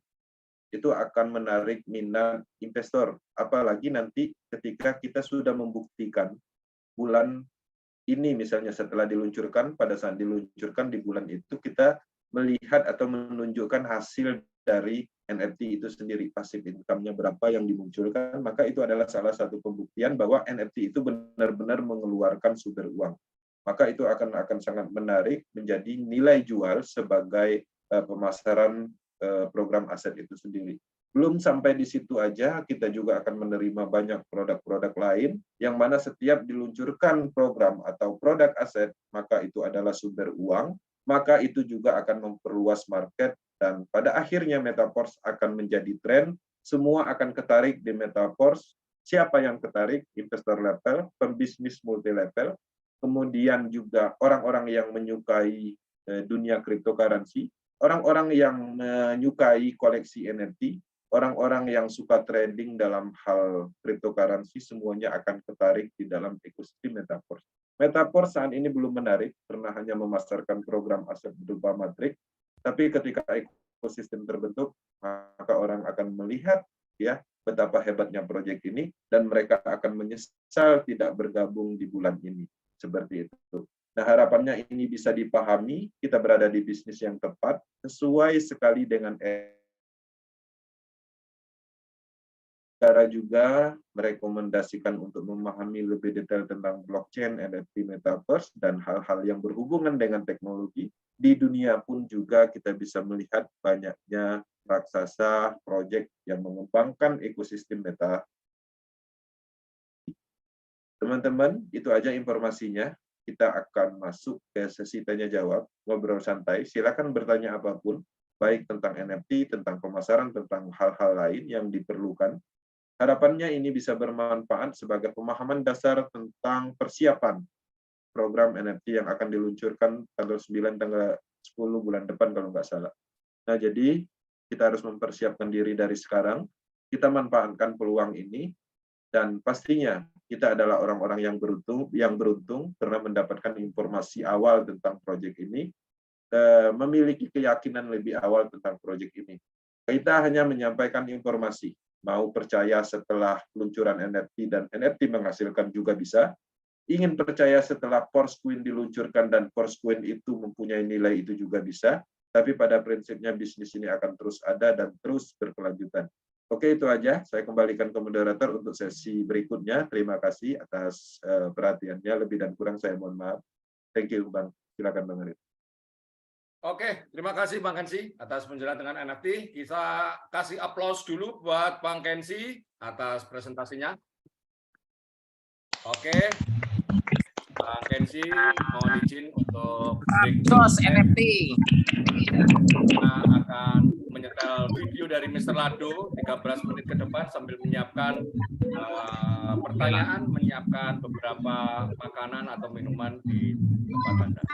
itu akan menarik minat investor. Apalagi nanti ketika kita sudah membuktikan bulan ini, misalnya setelah diluncurkan, pada saat diluncurkan di bulan itu, kita melihat atau menunjukkan hasil dari NFT itu sendiri, passive income-nya berapa yang dimunculkan, maka itu adalah salah satu pembuktian bahwa NFT itu benar-benar mengeluarkan sumber uang. Maka itu akan sangat menarik menjadi nilai jual sebagai pemasaran program aset itu sendiri. Belum sampai di situ aja, kita juga akan menerima banyak produk-produk lain, yang mana setiap diluncurkan program atau produk aset, maka itu adalah sumber uang, maka itu juga akan memperluas market, dan pada akhirnya metaverse akan menjadi tren, semua akan ketarik di metaverse. Siapa yang ketarik? Investor level, pembisnis multi level, kemudian juga orang-orang yang menyukai dunia cryptocurrency, orang-orang yang menyukai koleksi NFT, orang-orang yang suka trading dalam hal cryptocurrency, semuanya akan ketarik di dalam ekosistem metaverse. Metaverse saat ini belum menarik, karena hanya memasarkan program aset berupa matrix, tapi ketika ekosistem terbentuk, maka orang akan melihat, ya, betapa hebatnya proyek ini, dan mereka akan menyesal tidak bergabung di bulan ini. Seperti itu. Nah, harapannya ini bisa dipahami, kita berada di bisnis yang tepat, sesuai sekali dengan cara juga merekomendasikan untuk memahami lebih detail tentang blockchain, NFT, metaverse, dan hal-hal yang berhubungan dengan teknologi. Di dunia pun juga kita bisa melihat banyaknya raksasa proyek yang mengembangkan ekosistem meta. Teman-teman, itu aja informasinya. Kita akan masuk ke sesi tanya-jawab, ngobrol santai. Silakan bertanya apapun, baik tentang NFT, tentang pemasaran, tentang hal-hal lain yang diperlukan. Harapannya ini bisa bermanfaat sebagai pemahaman dasar tentang persiapan program NFT yang akan diluncurkan tanggal 9, tanggal 10 bulan depan kalau nggak salah. Nah, jadi kita harus mempersiapkan diri dari sekarang, kita manfaatkan peluang ini, dan pastinya kita adalah orang-orang yang beruntung karena mendapatkan informasi awal tentang proyek ini, memiliki keyakinan lebih awal tentang proyek ini. Kita hanya menyampaikan informasi, mau percaya setelah peluncuran NFT dan NFT menghasilkan juga bisa, ingin percaya setelah Forcecoin diluncurkan dan Forcecoin itu mempunyai nilai itu juga bisa, tapi pada prinsipnya bisnis ini akan terus ada dan terus berkelanjutan. Oke, itu aja. Saya kembalikan ke moderator untuk sesi berikutnya. Terima kasih atas perhatiannya. Lebih dan kurang saya mohon maaf. Thank you, Bang. Silakan, Bang Arif. Oke, terima kasih Bang Kensi atas penjelasan dengan NFT. Kita kasih aplaus dulu buat Bang Kensi atas presentasinya. Oke. Bang Kenzi, mohon izin untuk Jos NFT. kita akan menyetel video dari Mr. Lado 13 menit ke depan sambil menyiapkan pertanyaan, menyiapkan beberapa makanan atau minuman di tempat Anda.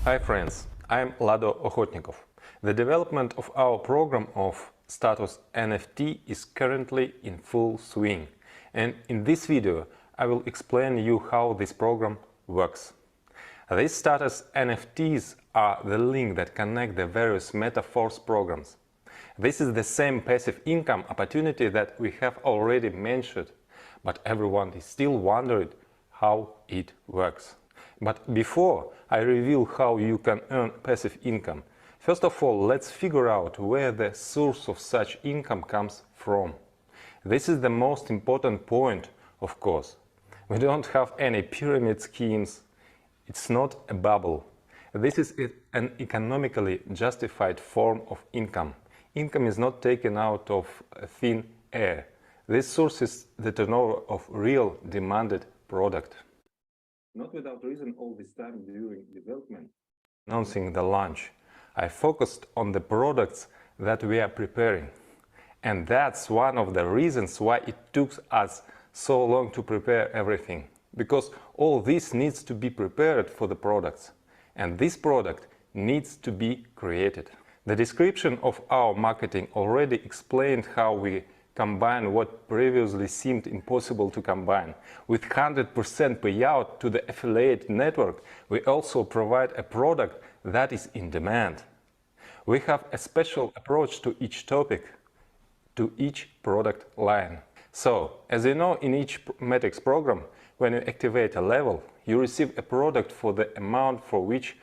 Hi friends, I'm Lado Okhotnikov. The development of our program of status NFT is currently in full swing, and in this video I will explain you how this program works. These status NFTs are the link that connect the various Metaforce programs. This is the same passive income opportunity that we have already mentioned, but everyone is still wondering how it works. But before I reveal how you can earn passive income, first of all, let's figure out where the source of such income comes from. This is the most important point, of course. We don't have any pyramid schemes. It's not a bubble. This is an economically justified form of income. Income is not taken out of thin air. This source is the turnover of real demanded product. Not without reason all this time during development. Announcing the launch, I focused on the products that we are preparing. And that's one of the reasons why it took us so long to prepare everything. Because all this needs to be prepared for the products. And this product needs to be created. The description of our marketing already explained how we combine what previously seemed impossible to combine. With 100% payout to the affiliate network, we also provide a product that is in demand. We have a special approach to each topic, to each product line. So, as you know, in each Matrix program, when you activate a level, you receive a product for the amount for which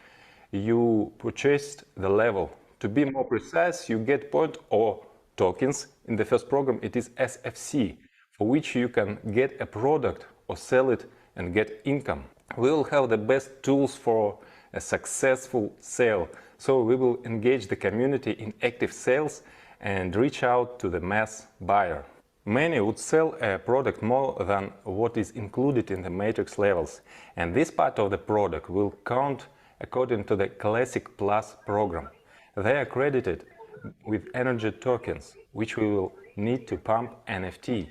you purchased the level. To be more precise, you get point or tokens. In the first program it is SFC, for which you can get a product or sell it and get income. We will have the best tools for a successful sale, so we will engage the community in active sales and reach out to the mass buyer. Many would sell a product more than what is included in the matrix levels, and this part of the product will count according to the Classic Plus program. They are credited with energy tokens, which we will need to pump NFT.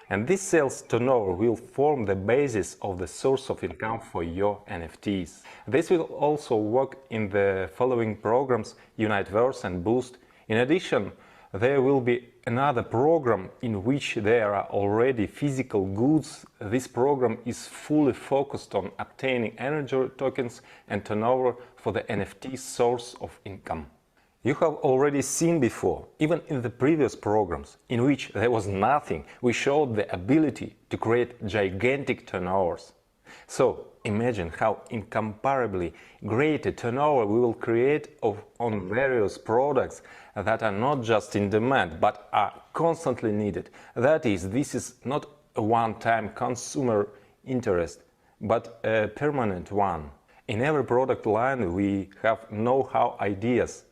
And this sales turnover will form the basis of the source of income for your NFTs. This will also work in the following programs, Uniteverse and Boost. In addition, there will be another program in which there are already physical goods. This program is fully focused on obtaining energy tokens and turnover for the NFT source of income. You have already seen before, even in the previous programs, in which there was nothing, we showed the ability to create gigantic turnovers. So imagine how incomparably great a turnover we will create on various products that are not just in demand, but are constantly needed. That is, this is not a one-time consumer interest, but a permanent one. In every product line we have know-how ideas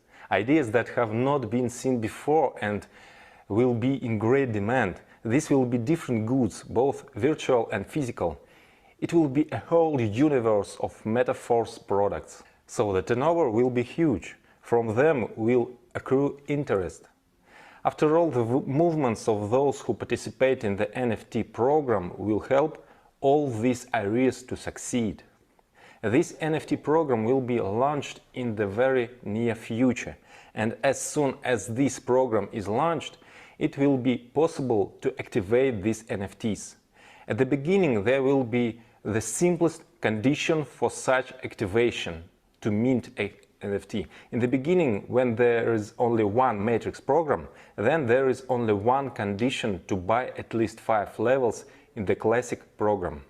that have not been seen before and will be in great demand. This will be different goods, both virtual and physical. It will be a whole universe of Metaforce products. So the turnover will be huge. From them will accrue interest. After all, the movements of those who participate in the NFT program will help all these areas to succeed. This NFT program will be launched in the very near future, and as soon as this program is launched, it will be possible to activate these NFTs. At the beginning, there will be the simplest condition for such activation to mint a NFT. In the beginning, when there is only one matrix program, then there is only one condition to buy at least 5 levels in the classic program.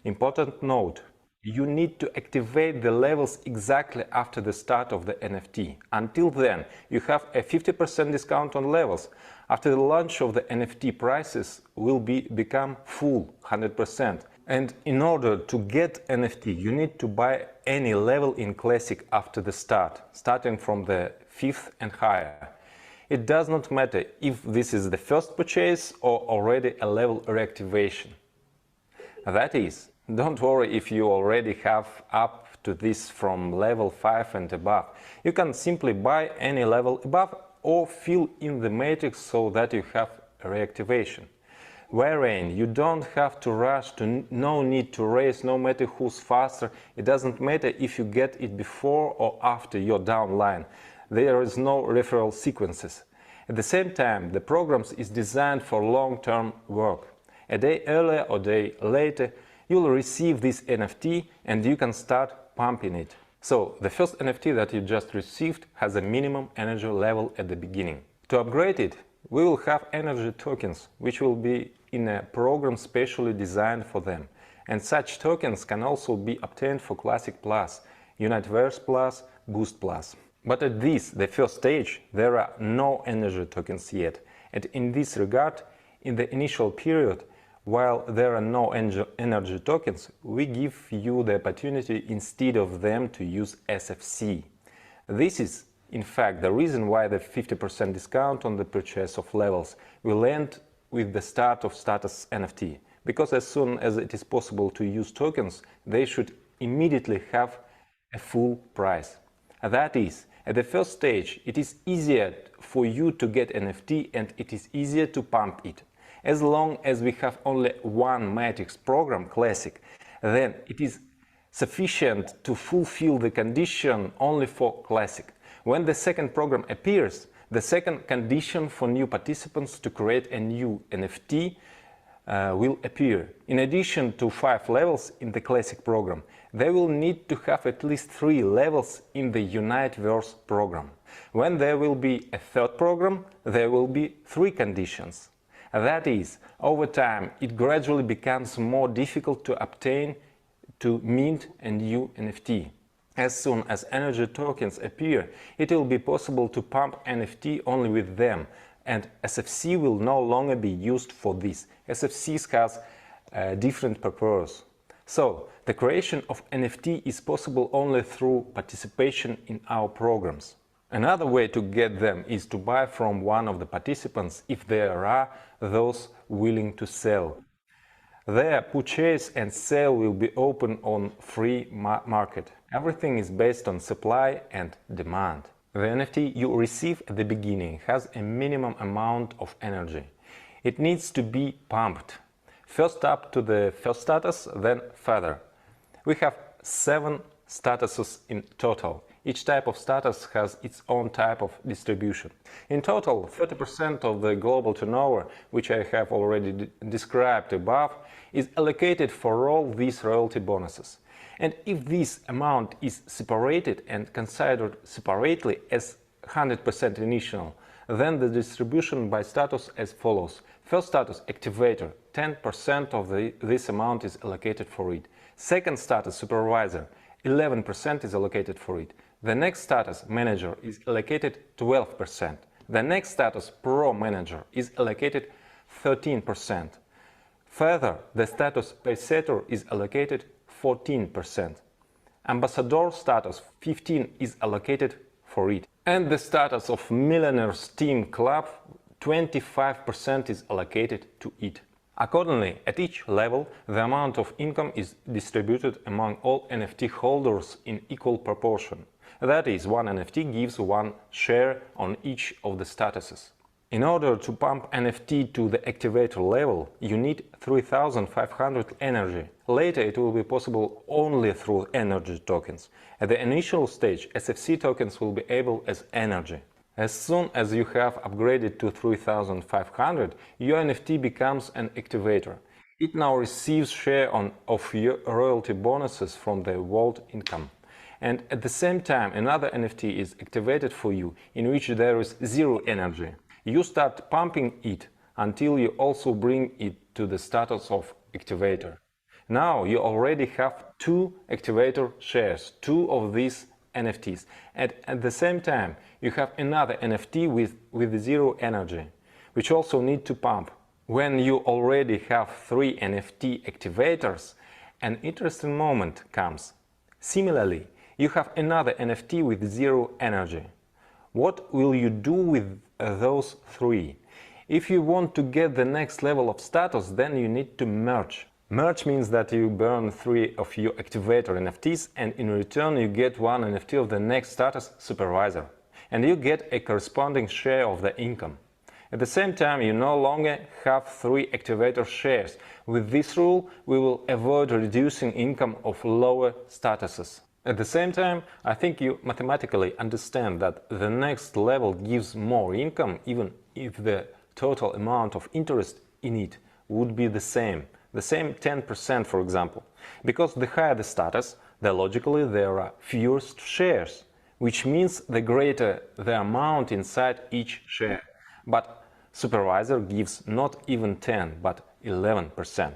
Important note, you need to activate the levels exactly after the start of the NFT. Until then, you have a 50% discount on levels. After the launch of the NFT, prices will become full 100%. And in order to get NFT, you need to buy any level in Classic after the start, starting from the 5th and higher. It does not matter if this is the first purchase or already a level reactivation. That is, don't worry if you already have up to this from level 5 and above. You can simply buy any level above or fill in the matrix so that you have a reactivation. Wherein you don't have to rush, no need to race, no matter who's faster. It doesn't matter if you get it before or after your downline. There is no referral sequences. At the same time, the program is designed for long-term work. A day earlier or day later, you'll receive this NFT and you can start pumping it. So, the first NFT that you just received has a minimum energy level at the beginning. To upgrade it, we will have energy tokens, which will be in a program specially designed for them. And such tokens can also be obtained for Classic Plus, Universe Plus, Boost Plus. But at this, the first stage, there are no energy tokens yet. And in this regard, in the initial period, while there are no energy tokens, we give you the opportunity instead of them to use SFC. This is, in fact, the reason why the 50% discount on the purchase of levels will end with the start of status NFT. Because as soon as it is possible to use tokens, they should immediately have a full price. That is, at the first stage, it is easier for you to get NFT and it is easier to pump it. As long as we have only one matrix program, Classic, then it is sufficient to fulfill the condition only for Classic. When the second program appears, the second condition for new participants to create a new NFT will appear. In addition to 5 levels in the Classic program, they will need to have at least 3 levels in the Universe program. When there will be a third program, there will be 3 conditions. That is, over time, it gradually becomes more difficult to obtain, to mint a new NFT. As soon as energy tokens appear, it will be possible to pump NFT only with them, and SFC will no longer be used for this. SFC has a different purpose. So, the creation of NFT is possible only through participation in our programs. Another way to get them is to buy from one of the participants if there are those willing to sell. Their purchase and sale will be open on free market. Everything is based on supply and demand. The NFT you receive at the beginning has a minimum amount of energy. It needs to be pumped. First up to the first status, then further. We have 7 statuses in total. Each type of status has its own type of distribution. In total, 30% of the global turnover, which I have already described above, is allocated for all these royalty bonuses. And if this amount is separated and considered separately as 100% initial, then the distribution by status as follows. First status, activator, 10% of this amount is allocated for it. Second status, supervisor, 11% is allocated for it. The next status, manager, is allocated 12%. The next status, pro manager, is allocated 13%. Further, the status paysetter is allocated 14%. Ambassador status 15 is allocated for it. And the status of Millionaires Team Club 25% is allocated to it. Accordingly, at each level, the amount of income is distributed among all NFT holders in equal proportion. That is, one NFT gives one share on each of the statuses. In order to pump NFT to the activator level, you need 3500 energy. Later it will be possible only through energy tokens. At the initial stage, SFC tokens will be able as energy. As soon as you have upgraded to 3500, your NFT becomes an activator. It now receives share of your royalty bonuses from the vault income. And at the same time, another NFT is activated for you, in which there is 0 energy. You start pumping it until you also bring it to the status of activator. Now you already have 2 activator shares, 2 of these NFTs, and at the same time you have another NFT with 0 energy, which also need to pump. When you already have 3 NFT activators, an interesting moment comes. Similarly, you have another NFT with 0 energy. What will you do with those 3? If you want to get the next level of status, then you need to merge. Merge means that you burn 3 of your activator NFTs, and in return you get 1 NFT of the next status supervisor, and you get a corresponding share of the income. At the same time, you no longer have 3 activator shares. With this rule, we will avoid reducing income of lower statuses. At the same time, I think you mathematically understand that the next level gives more income even if the total amount of interest in it would be the same 10%, for example. Because the higher the status, the logically there are fewer shares, which means the greater the amount inside each share. But supervisor gives not even 10, but 11%.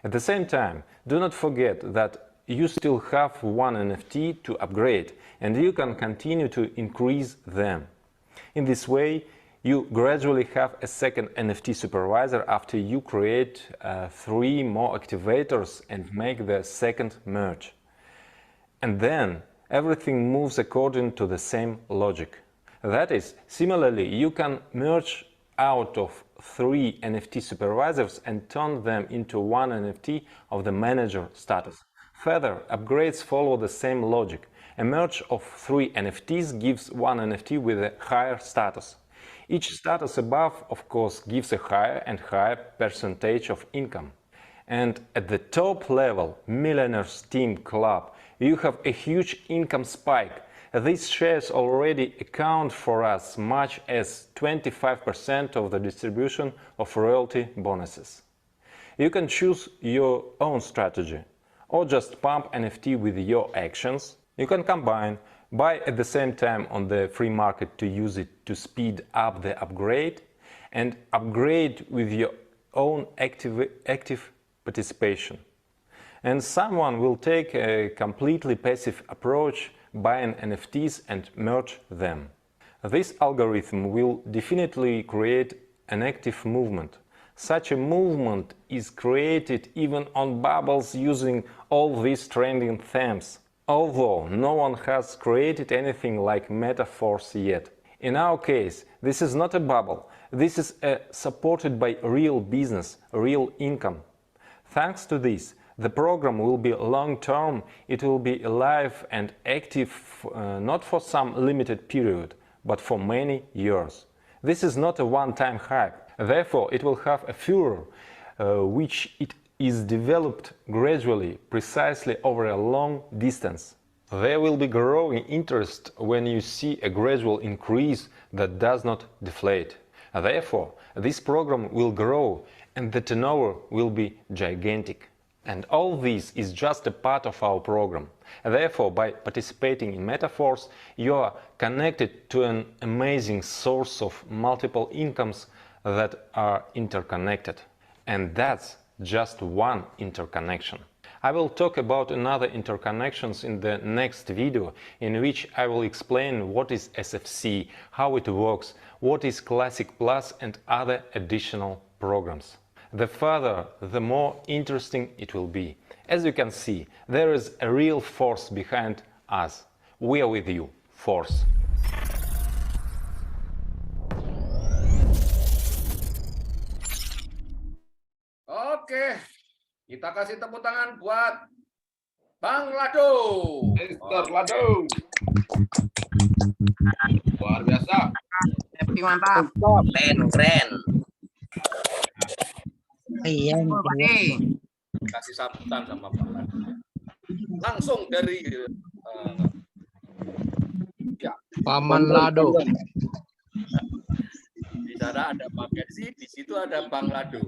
At the same time, do not forget that you still have 1 NFT to upgrade, and you can continue to increase them. In this way, you gradually have a second NFT supervisor after you create 3 more activators and make the second merge. And then everything moves according to the same logic. That is, similarly, you can merge out of 3 NFT supervisors and turn them into 1 NFT of the manager status. Further, upgrades follow the same logic. A merge of 3 NFTs gives 1 NFT with a higher status. Each status above, of course, gives a higher and higher percentage of income. And at the top level, Millionaires Team Club, you have a huge income spike. These shares already account for as much as 25% of the distribution of royalty bonuses. You can choose your own strategy, or just pump NFT with your actions. You can combine, buy at the same time on the free market to use it to speed up the upgrade, and upgrade with your own active participation. And someone will take a completely passive approach, buying NFTs and merge them. This algorithm will definitely create an active movement. Such a movement is created even on bubbles using all these trending themes, although no one has created anything like Metaforce yet. In our case, this is not a bubble, this is supported by real business, real income. Thanks to this, the program will be long-term, it will be alive and active not for some limited period, but for many years. This is not a one-time hype, therefore it will have a furor, which it is developed gradually, precisely over a long distance. There will be growing interest when you see a gradual increase that does not deflate. Therefore, this program will grow and the turnover will be gigantic. And all this is just a part of our program. Therefore, by participating in Metaforce, you are connected to an amazing source of multiple incomes that are interconnected. And that's just one interconnection. I will talk about another interconnections in the next video, in which I will explain what is SFC, how it works, what is Classic Plus and other additional programs. The further, the more interesting it will be. As you can see, there is a real force behind us. We are with you, Force. Oke, kita kasih tepuk tangan buat Bang Lado. Mr. Lado. Luar biasa. Happy mantap. Keren. Iya, Kasih sambutan sama Pak Lado. Langsung dari ya, Paman Lado. di sana ada Pak Kensi, di situ ada Bang Lado.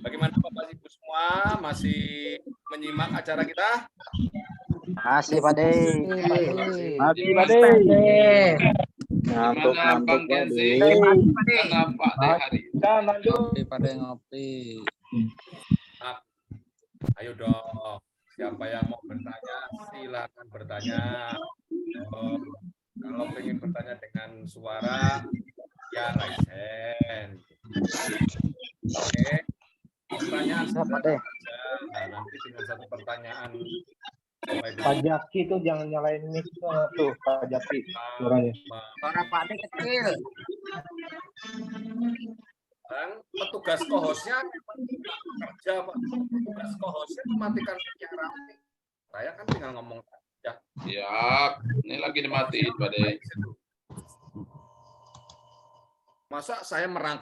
Bagaimana Bapak Ibu semua, masih menyimak acara kita? Masih Pak De. Masih Pak De. Gimana Bang Kenzi? Gimana Pak De hari ini? Ngopi Pak De, ngopi. Ayo dong, siapa yang mau bertanya, silakan bertanya. Kalau ingin bertanya dengan suara, ya raise hand. Oke, pertanyaan Siapa deh? saja. Nah, nanti dengan satu pertanyaan. Pak Jaki tuh jangan nyalain mic tuh, Pak Jaki. Suaranya. Suara Pak D kecil. Dan petugas kohosnya kerja, Pak. Petugas kohosnya mematikan siaran. Saya kan tinggal ngomong saja. Siap. Ini lagi dimatiin, Pak D. Masa saya merangkap